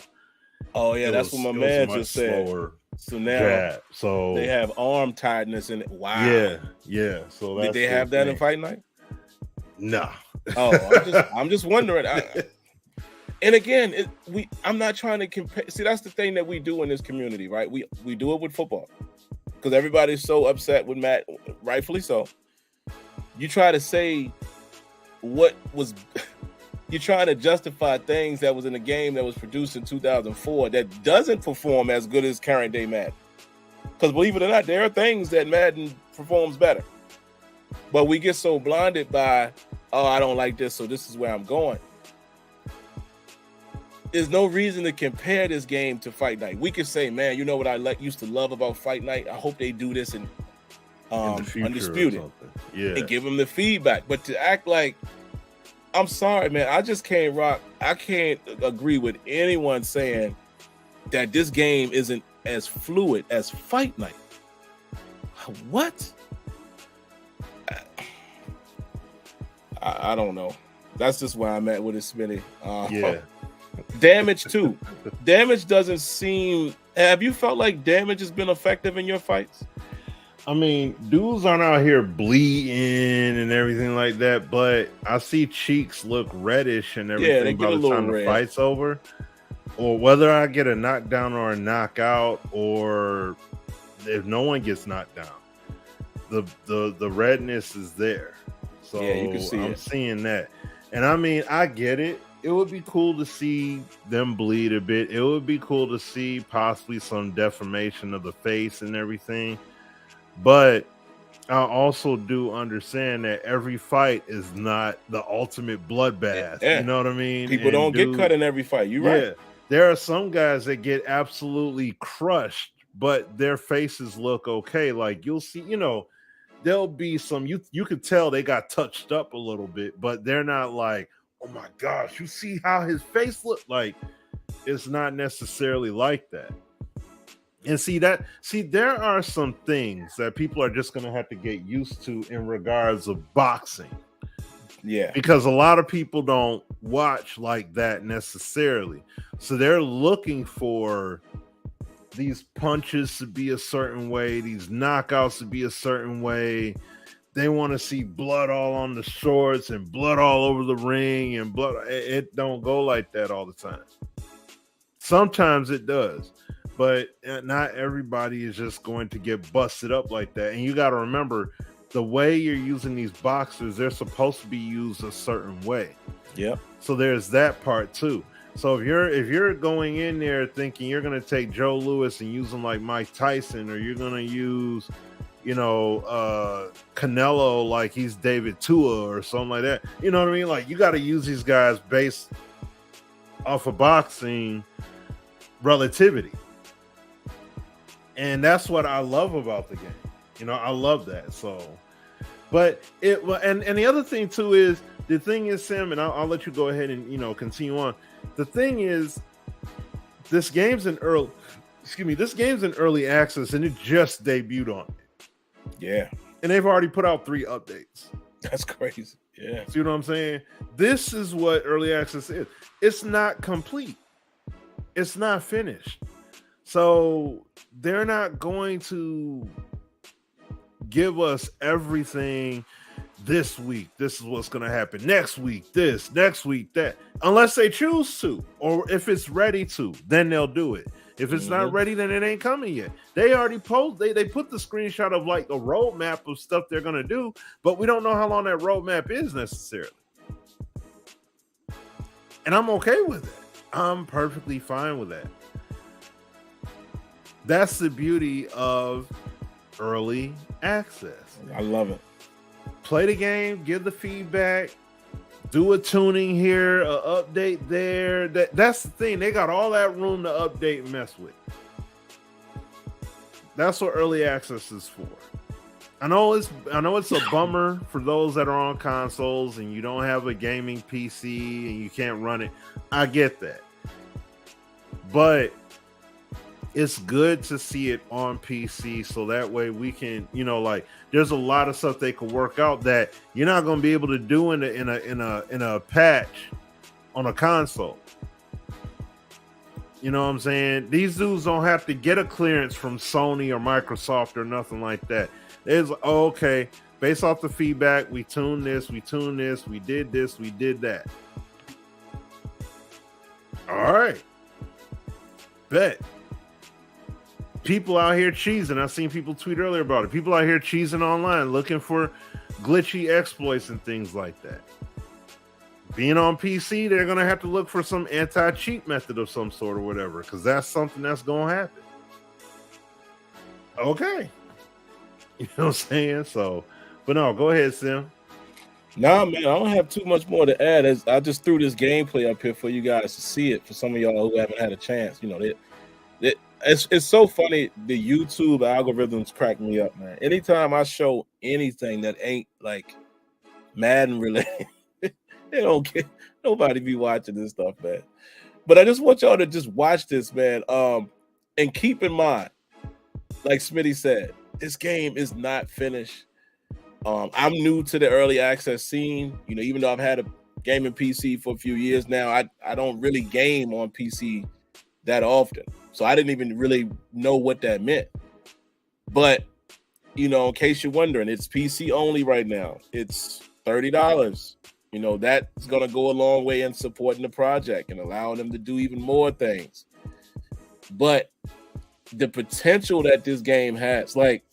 Oh, yeah, that's what my man just said. So now jab. So they have arm tiredness in it. Wow. Yeah. So did they have that in Fight Night? No. Oh, I'm just wondering. And again, I'm not trying to compare. See, that's the thing that we do in this community, right? We do it with football because everybody's so upset with Matt, rightfully so. You try to say you're trying to justify things that was in a game that was produced in 2004 that doesn't perform as good as current day Madden. Because believe it or not, there are things that Madden performs better. But we get so blinded by, I don't like this, so this is where I'm going. There's no reason to compare this game to Fight Night. We could say, man, you know what I used to love about Fight Night? I hope they do this in Undisputed. Yeah. And give them the feedback. But to act like, I'm sorry, man, I can't agree with anyone saying that this game isn't as fluid as Fight Night. What? I don't know. That's just where I'm at with it, Smitty. Yeah. Damage too. Damage doesn't seem. Have you felt like damage has been effective in your fights? I mean, dudes aren't out here bleeding and everything like that, but I see cheeks look reddish and everything by the time the fight's over. or whether I get a knockdown or a knockout, or if no one gets knocked down, the redness is there. So yeah, you can see I'm it. seeing that. And I mean, I get it. It would be cool to see them bleed a bit. It would be cool to see possibly some deformation of the face and everything. But I also do understand that every fight is not the ultimate bloodbath. Yeah. You know what I mean? People don't get cut in every fight. You're right. There are some guys that get absolutely crushed, but their faces look okay. Like you'll see, there'll be some you could tell they got touched up a little bit, but they're not like, oh my gosh, you see how his face looked like. It's not necessarily like that. And there are some things that people are just going to have to get used to in regards of boxing. Yeah. Because a lot of people don't watch like that necessarily. So they're looking for these punches to be a certain way, these knockouts to be a certain way. They want to see blood all on the shorts and blood all over the ring and blood. It don't go like that all the time. Sometimes it does. But not everybody is just going to get busted up like that. And you got to remember, the way you're using these boxers, they're supposed to be used a certain way. Yeah. So there's that part too. So if you're going in there thinking you're going to take Joe Louis and use him like Mike Tyson, or you're going to use, Canelo like he's David Tua or something like that, you know what I mean? Like you got to use these guys based off of boxing relativity. And that's what I love about the game. I love that. So, but and the other thing too is, the thing is, Sam, and I'll let you go ahead and, continue on. The thing is, this game's in early access, and it just debuted on it. Yeah. And they've already put out 3 updates. That's crazy. Yeah. See what I'm saying? This is what early access is. It's not complete. It's not finished. So they're not going to give us everything this week. This is what's going to happen next week. This, next week, that, unless they choose to, or if it's ready to, then they'll do it. If it's not ready, then it ain't coming yet. They already they put the screenshot of like a roadmap of stuff they're going to do, but we don't know how long that roadmap is necessarily. And I'm okay with it. I'm perfectly fine with that. That's the beauty of early access. I love it. Play the game, give the feedback, do a tuning here, an update there. That's the thing. They got all that room to update and mess with. That's what early access is for. I know it's a bummer for those that are on consoles and you don't have a gaming PC and you can't run it. I get that. But it's good to see it on PC, so that way we can, there's a lot of stuff they could work out that you're not going to be able to do in a patch on a console. You know what I'm saying? These dudes don't have to get a clearance from Sony or Microsoft or nothing like that. It's okay, based off the feedback, we tuned this, we did this, we did that. All right. Bet. People out here cheesing. I've seen people tweet earlier about it. People out here cheesing online, looking for glitchy exploits and things like that. Being on PC, they're going to have to look for some anti-cheat method of some sort or whatever, because that's something that's going to happen. Okay. You know what I'm saying? So, but no, go ahead, Sim. Nah, man, I don't have too much more to add. I just threw this gameplay up here for you guys to see it, for some of y'all who haven't had a chance. It's so funny. The YouTube algorithms crack me up, man. Anytime I show anything that ain't like Madden related, they don't get, nobody be watching this stuff, man. But I just want y'all to just watch this, man. And keep in mind, like Smitty said, this game is not finished. I'm new to the early access scene. Even though I've had a gaming PC for a few years now, I don't really game on PC that often. So I didn't even really know what that meant. But, in case you're wondering, it's PC only right now. It's $30. You know, that's going to go a long way in supporting the project and allowing them to do even more things. But the potential that this game has, like,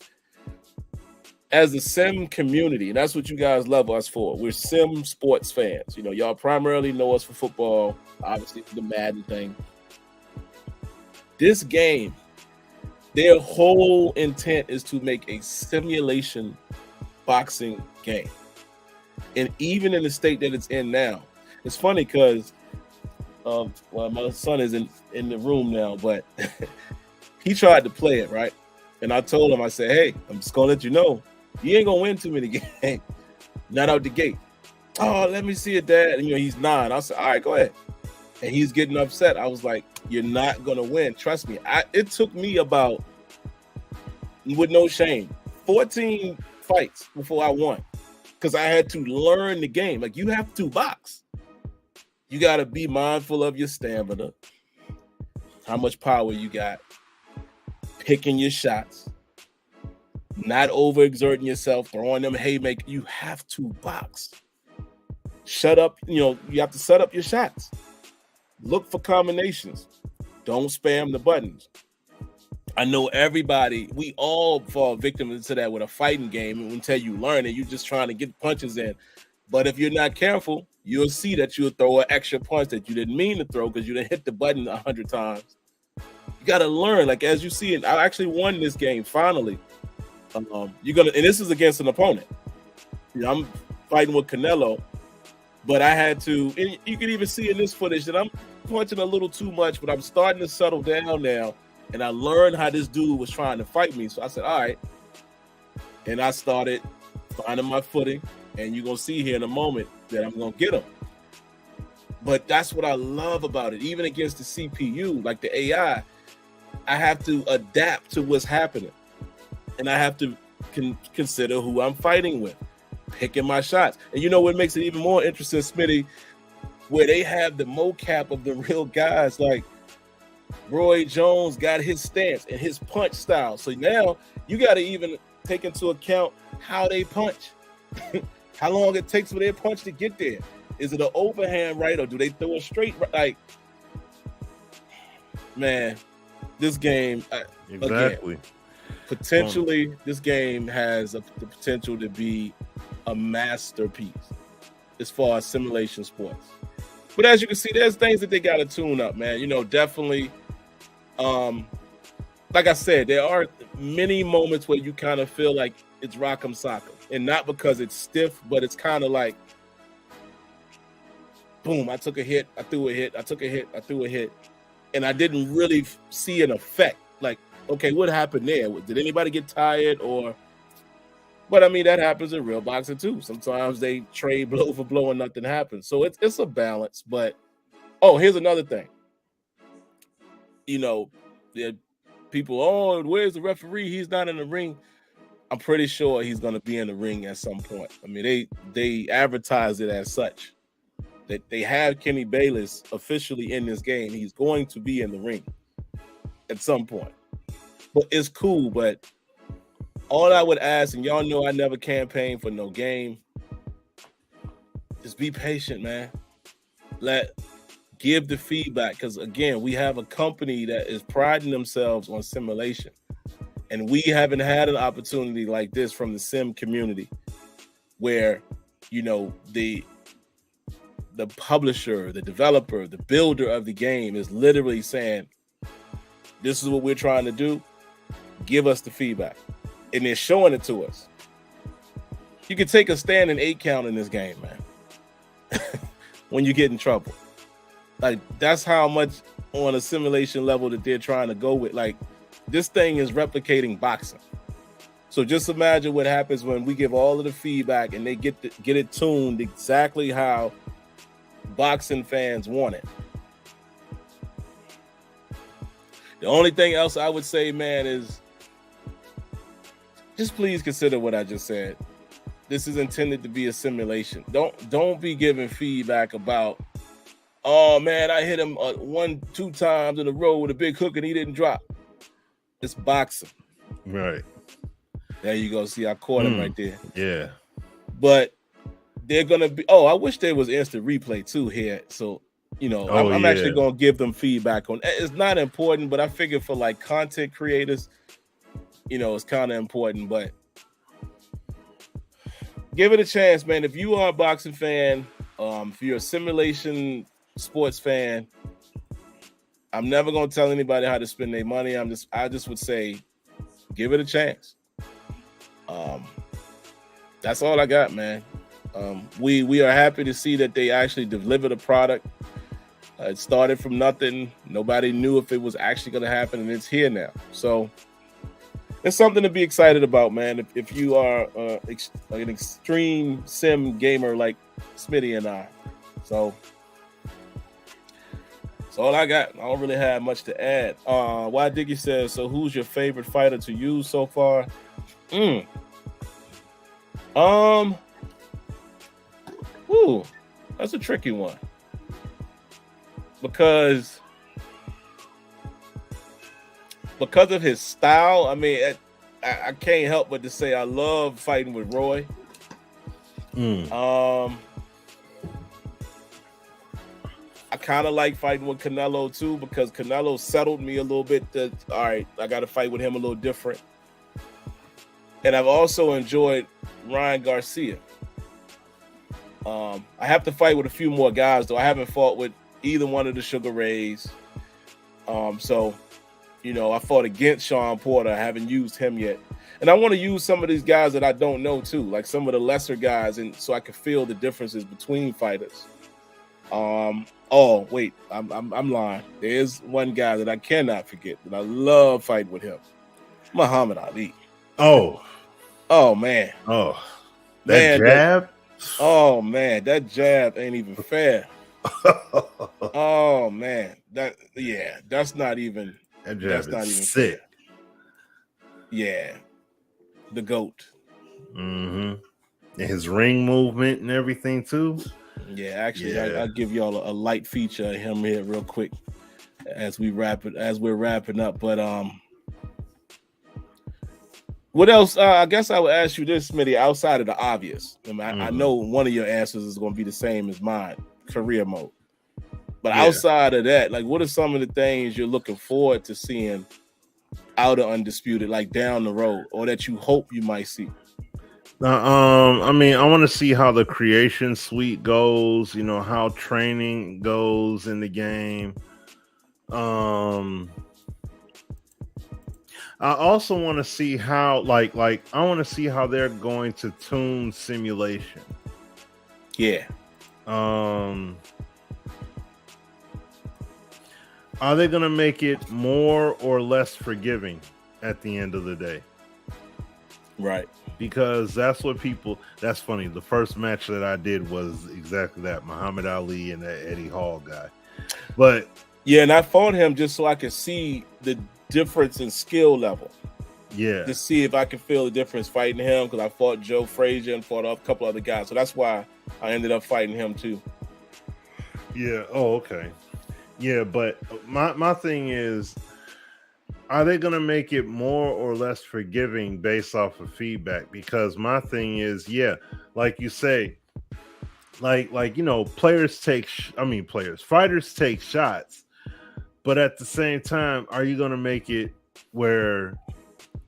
as a sim community, that's what you guys love us for. We're sim sports fans. You know, y'all primarily know us for football, obviously for the Madden thing. This game, their whole intent is to make a simulation boxing game. And even in the state that it's in now, it's funny because, well, my son is in the room now, but he tried to play it, right? And I told him, I said, hey, I'm just going to let you know, you ain't going to win too many games. Not out the gate. Oh, let me see it, Dad. And, you know, he's 9. I said, all right, go ahead. And he's getting upset. I was like, you're not going to win. Trust me. It took me about, with no shame, 14 fights before I won. Because I had to learn the game. Like, you have to box. You got to be mindful of your stamina, how much power you got, picking your shots, not overexerting yourself, throwing them haymakers. You have to box. Shut up. You know, you have to set up your shots. Look for combinations. Don't spam the buttons. I know everybody, we all fall victim to that with a fighting game. And until you learn it, you're just trying to get punches in. But if you're not careful, you'll see that you'll throw an extra punch that you didn't mean to throw because you didn't hit the button 100 times. You got to learn. Like, as you see it, I actually won this game finally. You're gonna, and this is against an opponent. You know, I'm fighting with Canelo, but I had to, and you can even see in this footage that I'm punching a little too much, but I'm starting to settle down now. And I learned how this dude was trying to fight me. So I said, all right. And I started finding my footing. And you're going to see here in a moment that I'm going to get him. But that's what I love about it. Even against the CPU, like the AI, I have to adapt to what's happening. And I have to consider who I'm fighting with, picking my shots. And you know what makes it even more interesting, Smitty, where they have the mocap of the real guys, like Roy Jones got his stance and his punch style. So now you got to even take into account how they punch, how long it takes for their punch to get there. Is it an overhand right or do they throw it straight? Like, man, this game, exactly. Again, potentially, this game has the potential to be a masterpiece as far as simulation sports. But as you can see, there's things that they got to tune up, man. You know, definitely. Like I said, there are many moments where you kind of feel like it's rock'em sock'em, and not because it's stiff, but it's kind of like, boom, I took a hit, I threw a hit, I took a hit, I threw a hit, and I didn't really see an effect. Like, okay, what happened there? Did anybody get tired or? But I mean, that happens in real boxing too. Sometimes they trade blow for blow and nothing happens. So it's a balance. But here's another thing. You know, people, oh, where's the referee? He's not in the ring. I'm pretty sure he's going to be in the ring at some point. I mean, they advertise it as such. That they have Kenny Bayless officially in this game. He's going to be in the ring at some point. But it's cool. But all I would ask, and y'all know I never campaign for no game, just be patient, man. Give the feedback, because again, we have a company that is priding themselves on simulation, and we haven't had an opportunity like this from the sim community, where, you know, the publisher, the developer, the builder of the game is literally saying, "This is what we're trying to do. Give us the feedback," and they're showing it to us. You can take a standing 8 count in this game, man. When you get in trouble. Like, that's how much on a simulation level that they're trying to go with. Like, this thing is replicating boxing. So just imagine what happens when we give all of the feedback and they get it tuned exactly how boxing fans want it. The only thing else I would say, man, is just please consider what I just said. This is intended to be a simulation. Don't be giving feedback about, oh man, I hit him 1-2 times in a row with a big hook and he didn't drop. It's boxing. Right. There you go. See, I caught him right there. Yeah. But they're gonna be. Oh, I wish there was instant replay too here. So I'm actually gonna give them feedback on. It's not important, but I figure for like content creators, it's kind of important. But give it a chance, man. If you are a boxing fan, if you're a simulation sports fan, I'm never gonna tell anybody how to spend their money. I just would say, give it a chance. That's all I got, man. We are happy to see that they actually delivered a product. It started from nothing. Nobody knew if it was actually going to happen, and it's here now. So it's something to be excited about, man. If you are an extreme sim gamer like Smitty and I. So that's all I got. I don't really have much to add. Why Diggy says, so who's your favorite fighter to use so far? Ooh, that's a tricky one. Because of his style, I mean, I can't help but to say I love fighting with Roy. I kind of like fighting with Canelo too, because Canelo settled me a little bit. That all right, I got to fight with him a little different. And I've also enjoyed Ryan Garcia. I have to fight with a few more guys, though. I haven't fought with either one of the Sugar Rays. So, I fought against Sean Porter. I haven't used him yet. And I want to use some of these guys that I don't know, too, like some of the lesser guys, and so I can feel the differences between fighters. Oh, wait, I'm lying. There is one guy that I cannot forget, and I love fighting with him. Muhammad Ali. Oh, man. Oh, that jab? Oh, man, that jab ain't even fair. Oh, man. That's not even. That jab that's is not even sick. Fair. Yeah. The GOAT. Mm-hmm. And his ring movement and everything, too. Yeah, actually, I'll give y'all a light feature of him here real quick as we're wrapping up. But what else? I guess I would ask you this, Smitty, outside of the obvious. I know one of your answers is going to be the same as mine, career mode. But outside of that, like, what are some of the things you're looking forward to seeing out of Undisputed, like down the road, or that you hope you might see? I mean, I want to see how the creation suite goes, how training goes in the game. I also want to see how, I want to see how they're going to tune simulation. Yeah. Are they going to make it more or less forgiving at the end of the day? Right. Because that's funny. The first match that I did was exactly that, Muhammad Ali and that Eddie Hall guy. But yeah, and I fought him just so I could see the difference in skill level. Yeah. To see if I could feel the difference fighting him, because I fought Joe Frazier and fought a couple other guys. So that's why I ended up fighting him too. Yeah. Oh, okay. Yeah, but my thing is, are they going to make it more or less forgiving based off of feedback? Because my thing is, like you say, fighters take shots, but at the same time, are you going to make it where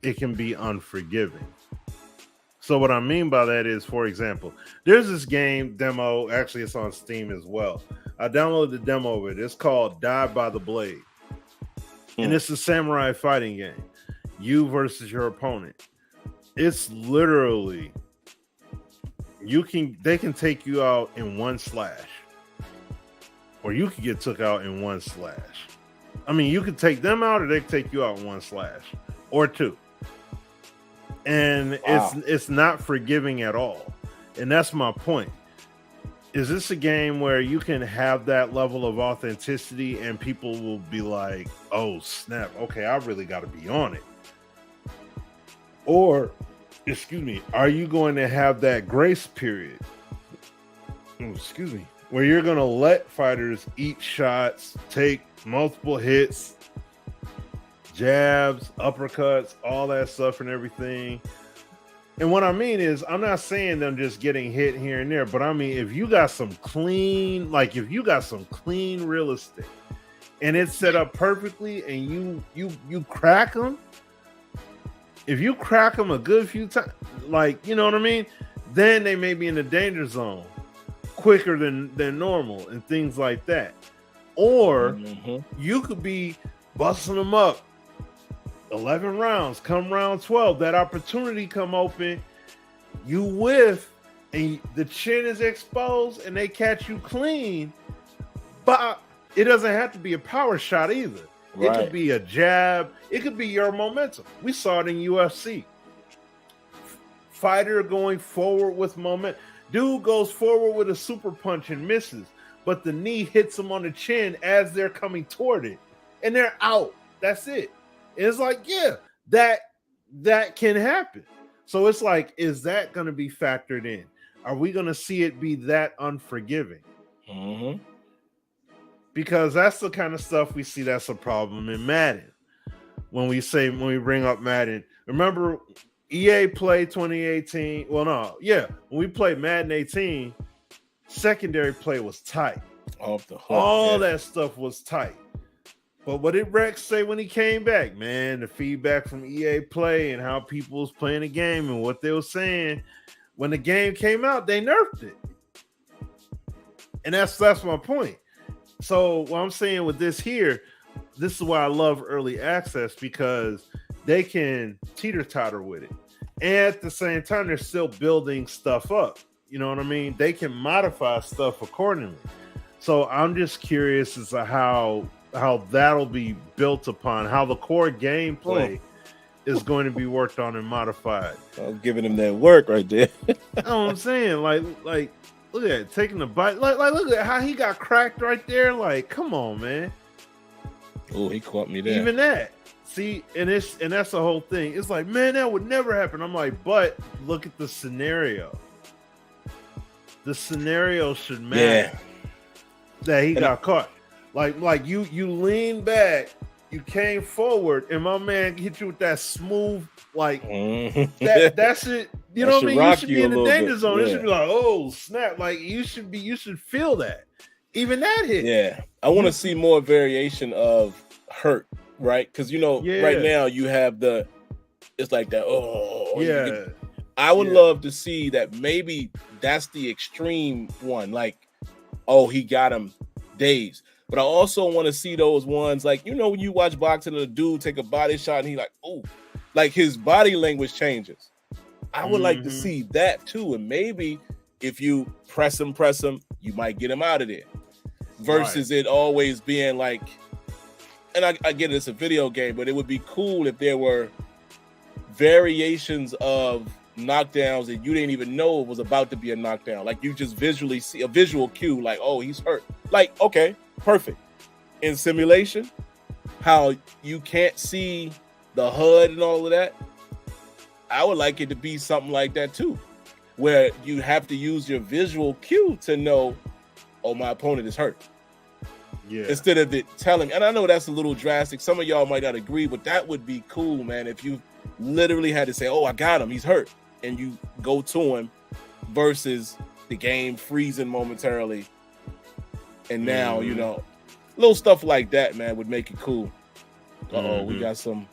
it can be unforgiving? So what I mean by that is, for example, there's this game demo. Actually, it's on Steam as well. I downloaded the demo of it. It's called Die by the Blade. And it's a samurai fighting game. You versus your opponent. It's literally, they can take you out in one slash. Or you can get took out in one slash. I mean, you can take them out, or they can take you out in one slash. Or two. And it's not forgiving at all. And that's my point. Is this a game where you can have that level of authenticity and people will be like, oh, snap, okay, I really got to be on it? Or, are you going to have that grace period? Where you're going to let fighters eat shots, take multiple hits, jabs, uppercuts, all that stuff and everything. And what I mean is, I'm not saying them just getting hit here and there, but I mean, if you got some clean real estate and it's set up perfectly and you crack them, if you crack them a good few times, like, you know what I mean? Then they may be in the danger zone quicker than normal and things like that. Or you could be busting them up 11 rounds, come round 12, that opportunity come open, you whiff, and the chin is exposed, and they catch you clean. But it doesn't have to be a power shot either. Right. It could be a jab. It could be your momentum. We saw it in UFC. Fighter going forward with moment. Dude goes forward with a super punch and misses, but the knee hits him on the chin as they're coming toward it, and they're out. That's it. And it's like, yeah, that can happen. So it's like, is that going to be factored in? Are we going to see it be that unforgiving? Because that's the kind of stuff we see that's a problem in Madden. When we bring up Madden, remember EA Play 2018? Well, no, yeah. When we played Madden 18, secondary play was tight. Off the hook. All that stuff was tight. But what did Rex say when he came back? Man, the feedback from EA Play and how people was playing the game and what they were saying, when the game came out, they nerfed it. And that's my point. So what I'm saying with this here, this is why I love early access, because they can teeter-totter with it. And at the same time, they're still building stuff up. You know what I mean? They can modify stuff accordingly. So I'm just curious as to how that'll be built upon, how the core gameplay is going to be worked on and modified. I'm giving him that work right there. You know what I'm saying? Like look at it, taking the bite. Like look at how he got cracked right there. Like, come on, man. Oh, he caught me there. Even that. See, and that's the whole thing. It's like, man, that would never happen. I'm like, but look at the scenario. The scenario should match that he got caught. Like you lean back, you came forward, and my man hit you with that smooth, like that's it. You know what I mean? You should be in the danger zone. Yeah. It should be like, oh snap! Like you should feel that. Even that hit. Yeah, I want to see more variation of hurt, right? Because right now you have it's like that. Oh yeah. I would love to see that. Maybe that's the extreme one. Like, oh, he got him dazed. But I also want to see those ones, like, when you watch boxing and a dude take a body shot and he like, oh, like his body language changes. I would like to see that too. And maybe if you press him, you might get him out of there. Versus it always being like, and I get it, it's a video game, but it would be cool if there were variations of knockdowns that you didn't even know it was about to be a knockdown. Like you just visually see a visual cue, like, oh, he's hurt. Like, okay, perfect. In simulation, how you can't see the HUD and all of that, I would like it to be something like that too, where you have to use your visual cue to know, oh, my opponent is hurt. Yeah. Instead of it telling, and I know that's a little drastic. Some of y'all might not agree, but that would be cool, man. If you literally had to say, oh, I got him, he's hurt, and you go to him versus the game freezing momentarily. And now, little stuff like that, man, would make it cool. We got some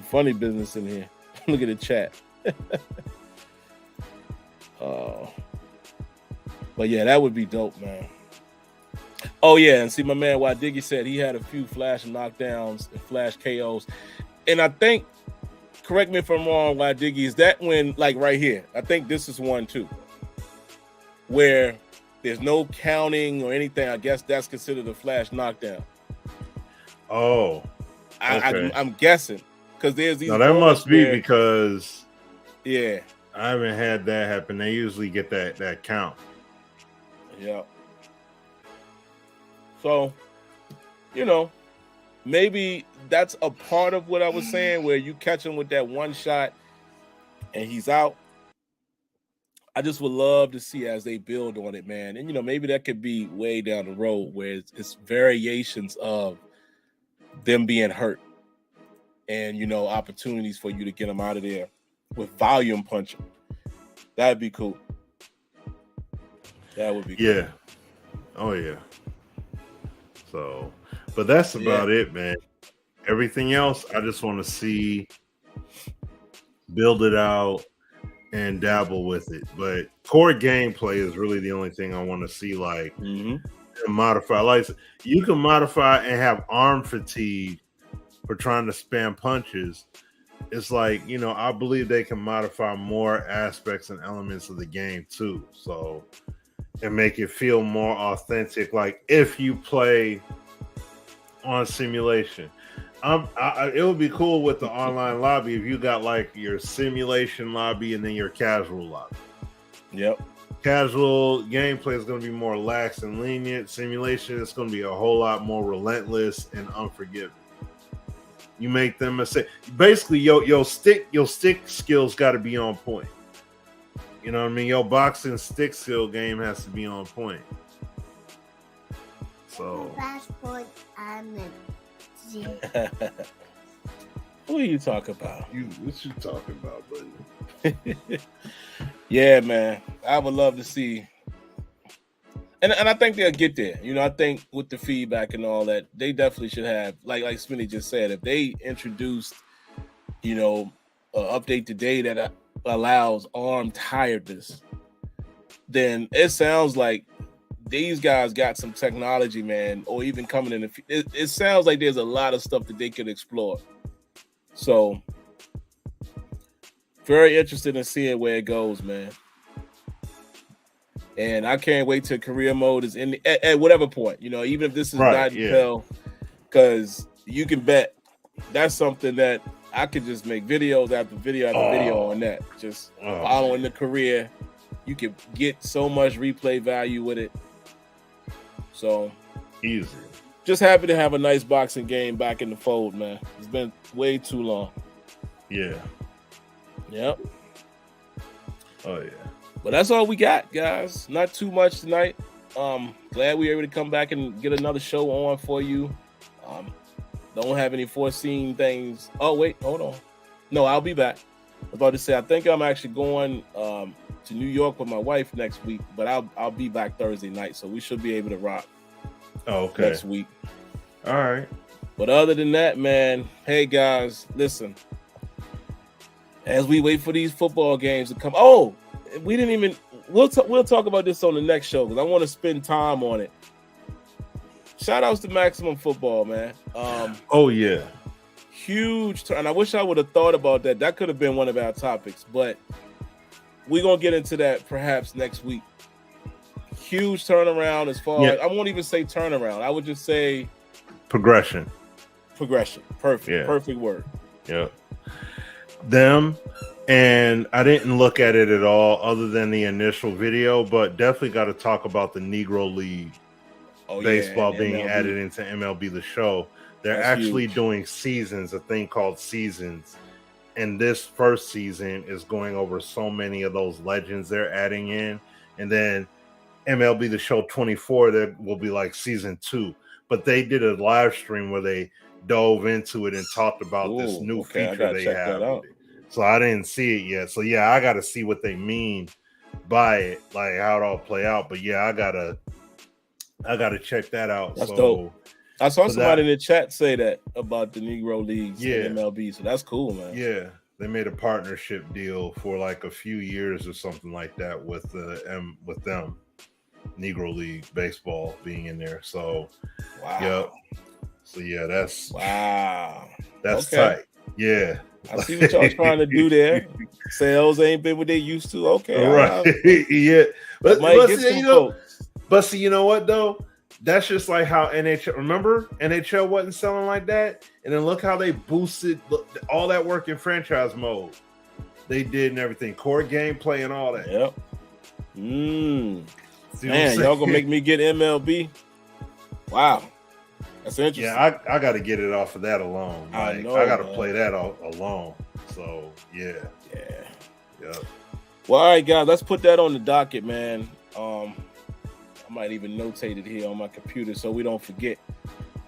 funny business in here. Look at the chat. But yeah, that would be dope, man. Oh yeah, and see, my man Diggy said he had a few flash knockdowns and flash KOs. And I think, correct me if I'm wrong, Diggy, is that when, like right here, I think this is one too, where there's no counting or anything. I guess that's considered a flash knockdown. Oh, okay. I'm guessing because there's these. No, that must be because I haven't had that happen. They usually get that count. Yeah. So, maybe that's a part of what I was saying, where you catch him with that one shot and he's out. I just would love to see as they build on it, man. And, maybe that could be way down the road where it's variations of them being hurt and, opportunities for you to get them out of there with volume punching. That'd be cool. That would be cool. Yeah. Oh yeah. So, but that's about it, man. Everything else, I just want to see, build it out, and dabble with it. But core gameplay is really the only thing I want to see. Like, modify. Like, you can modify and have arm fatigue for trying to spam punches. It's like, I believe they can modify more aspects and elements of the game too. So, and make it feel more authentic. Like if you play on simulation, it would be cool with the online lobby if you got like your simulation lobby and then your casual lobby. Yep. Casual gameplay is going to be more lax and lenient. Simulation is going to be a whole lot more relentless and unforgiving. You make them mistake. Basically, your stick skills got to be on point. You know what I mean? Your boxing stick skill game has to be on point. So. Who are you talking about? What you talking about, buddy? Yeah, man. I would love to see. And I think they'll get there. I think with the feedback and all that, they definitely should have, like Smitty just said, if they introduced, an update today that allows arm tiredness, then it sounds like these guys got some technology, man, or even coming in. It sounds like there's a lot of stuff that they could explore. So, very interested in seeing where it goes, man. And I can't wait till career mode is in at whatever point, even if this is not until, because you can bet that's something that I could just make videos after video after video on that. Just following the career. You can get so much replay value with it. So easy. Just happy to have a nice boxing game back in the fold, man. It's been way too long. Yeah. Yep. Oh yeah. But that's all we got, guys. Not too much tonight. Glad we were able to come back and get another show on for you. Don't have any foreseen things. Oh, wait, hold on. No, I'll be back. I was about to say, I think I'm actually going to New York with my wife next week, but I'll be back Thursday night, so we should be able to rock next week. All right. But other than that, man, hey, guys, listen. As we wait for these football games to come. Oh, we didn't even. We'll talk about this on the next show because I want to spend time on it. Shout outs to Maximum Football, man. Oh yeah, huge. And I wish I would have thought about that. That could have been one of our topics, but we're gonna get into that perhaps next week. Huge turnaround as far as I won't even say turnaround. I would just say progression. Perfect. Yeah. Perfect word. Yeah. Them. And I didn't look at it at all other than the initial video, but definitely got to talk about the Negro League baseball being MLB. Added into MLB The Show. They're actually doing seasons, a thing called seasons. And this first season is going over so many of those legends they're adding in. And then MLB The Show 24, that will be like season 2. But they did a live stream where they dove into it and talked about this new feature they have with it. So I didn't see it yet. So yeah, I got to see what they mean by it, like how it all play out. But yeah, I gotta check that out. That's dope. I saw somebody in the chat say that about the Negro Leagues in MLB. So that's cool, man. Yeah, they made a partnership deal for like a few years or something like that with them, Negro League baseball being in there. So wow. So yeah, that's tight. Yeah. I see what y'all trying to do there. Sales ain't been what they used to. Okay, right? Yeah, but see, you know what though? That's just like how NHL. Remember, NHL wasn't selling like that, and then look how they boosted all that work in franchise mode. They did and everything, core gameplay and all that. Yep. Man, y'all gonna make me get MLB? Wow. That's interesting. Yeah, I got to get it off of that alone. Like, I got to play that alone. So yeah. Well, all right, guys, let's put that on the docket, man. I might even notate it here on my computer so we don't forget.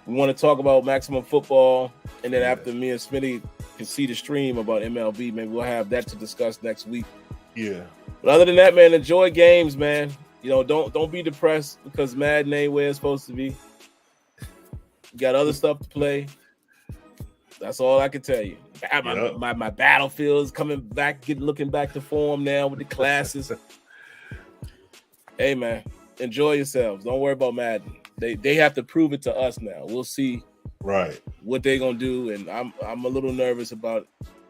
We want to talk about Maximum Football, and then after me and Smitty can see the stream about MLB. Maybe we'll have that to discuss next week. Yeah. But other than that, man, enjoy games, man. You know, don't be depressed because Madden ain't where it's supposed to be. You got other stuff to play. That's all I can tell you. My Battlefield's coming back, looking back to form now with the classes. Hey, man, enjoy yourselves. Don't worry about Madden. They have to prove it to us now. We'll see what they're gonna do, and I'm a little nervous about.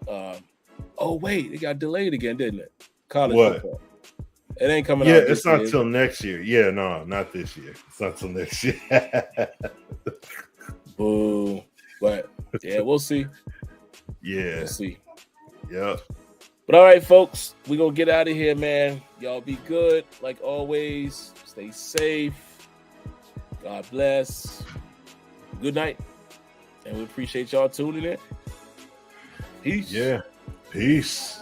Oh wait, it got delayed again, didn't it? College football. It ain't coming out. Yeah, it's not till next year. Yeah, no, not this year. It's not till next year. Boo. But yeah, we'll see. Yeah. We'll see. Yeah. But all right, folks, we're gonna get out of here, man. Y'all be good, like always. Stay safe. God bless. Good night. And we appreciate y'all tuning in. Peace. Yeah. Peace.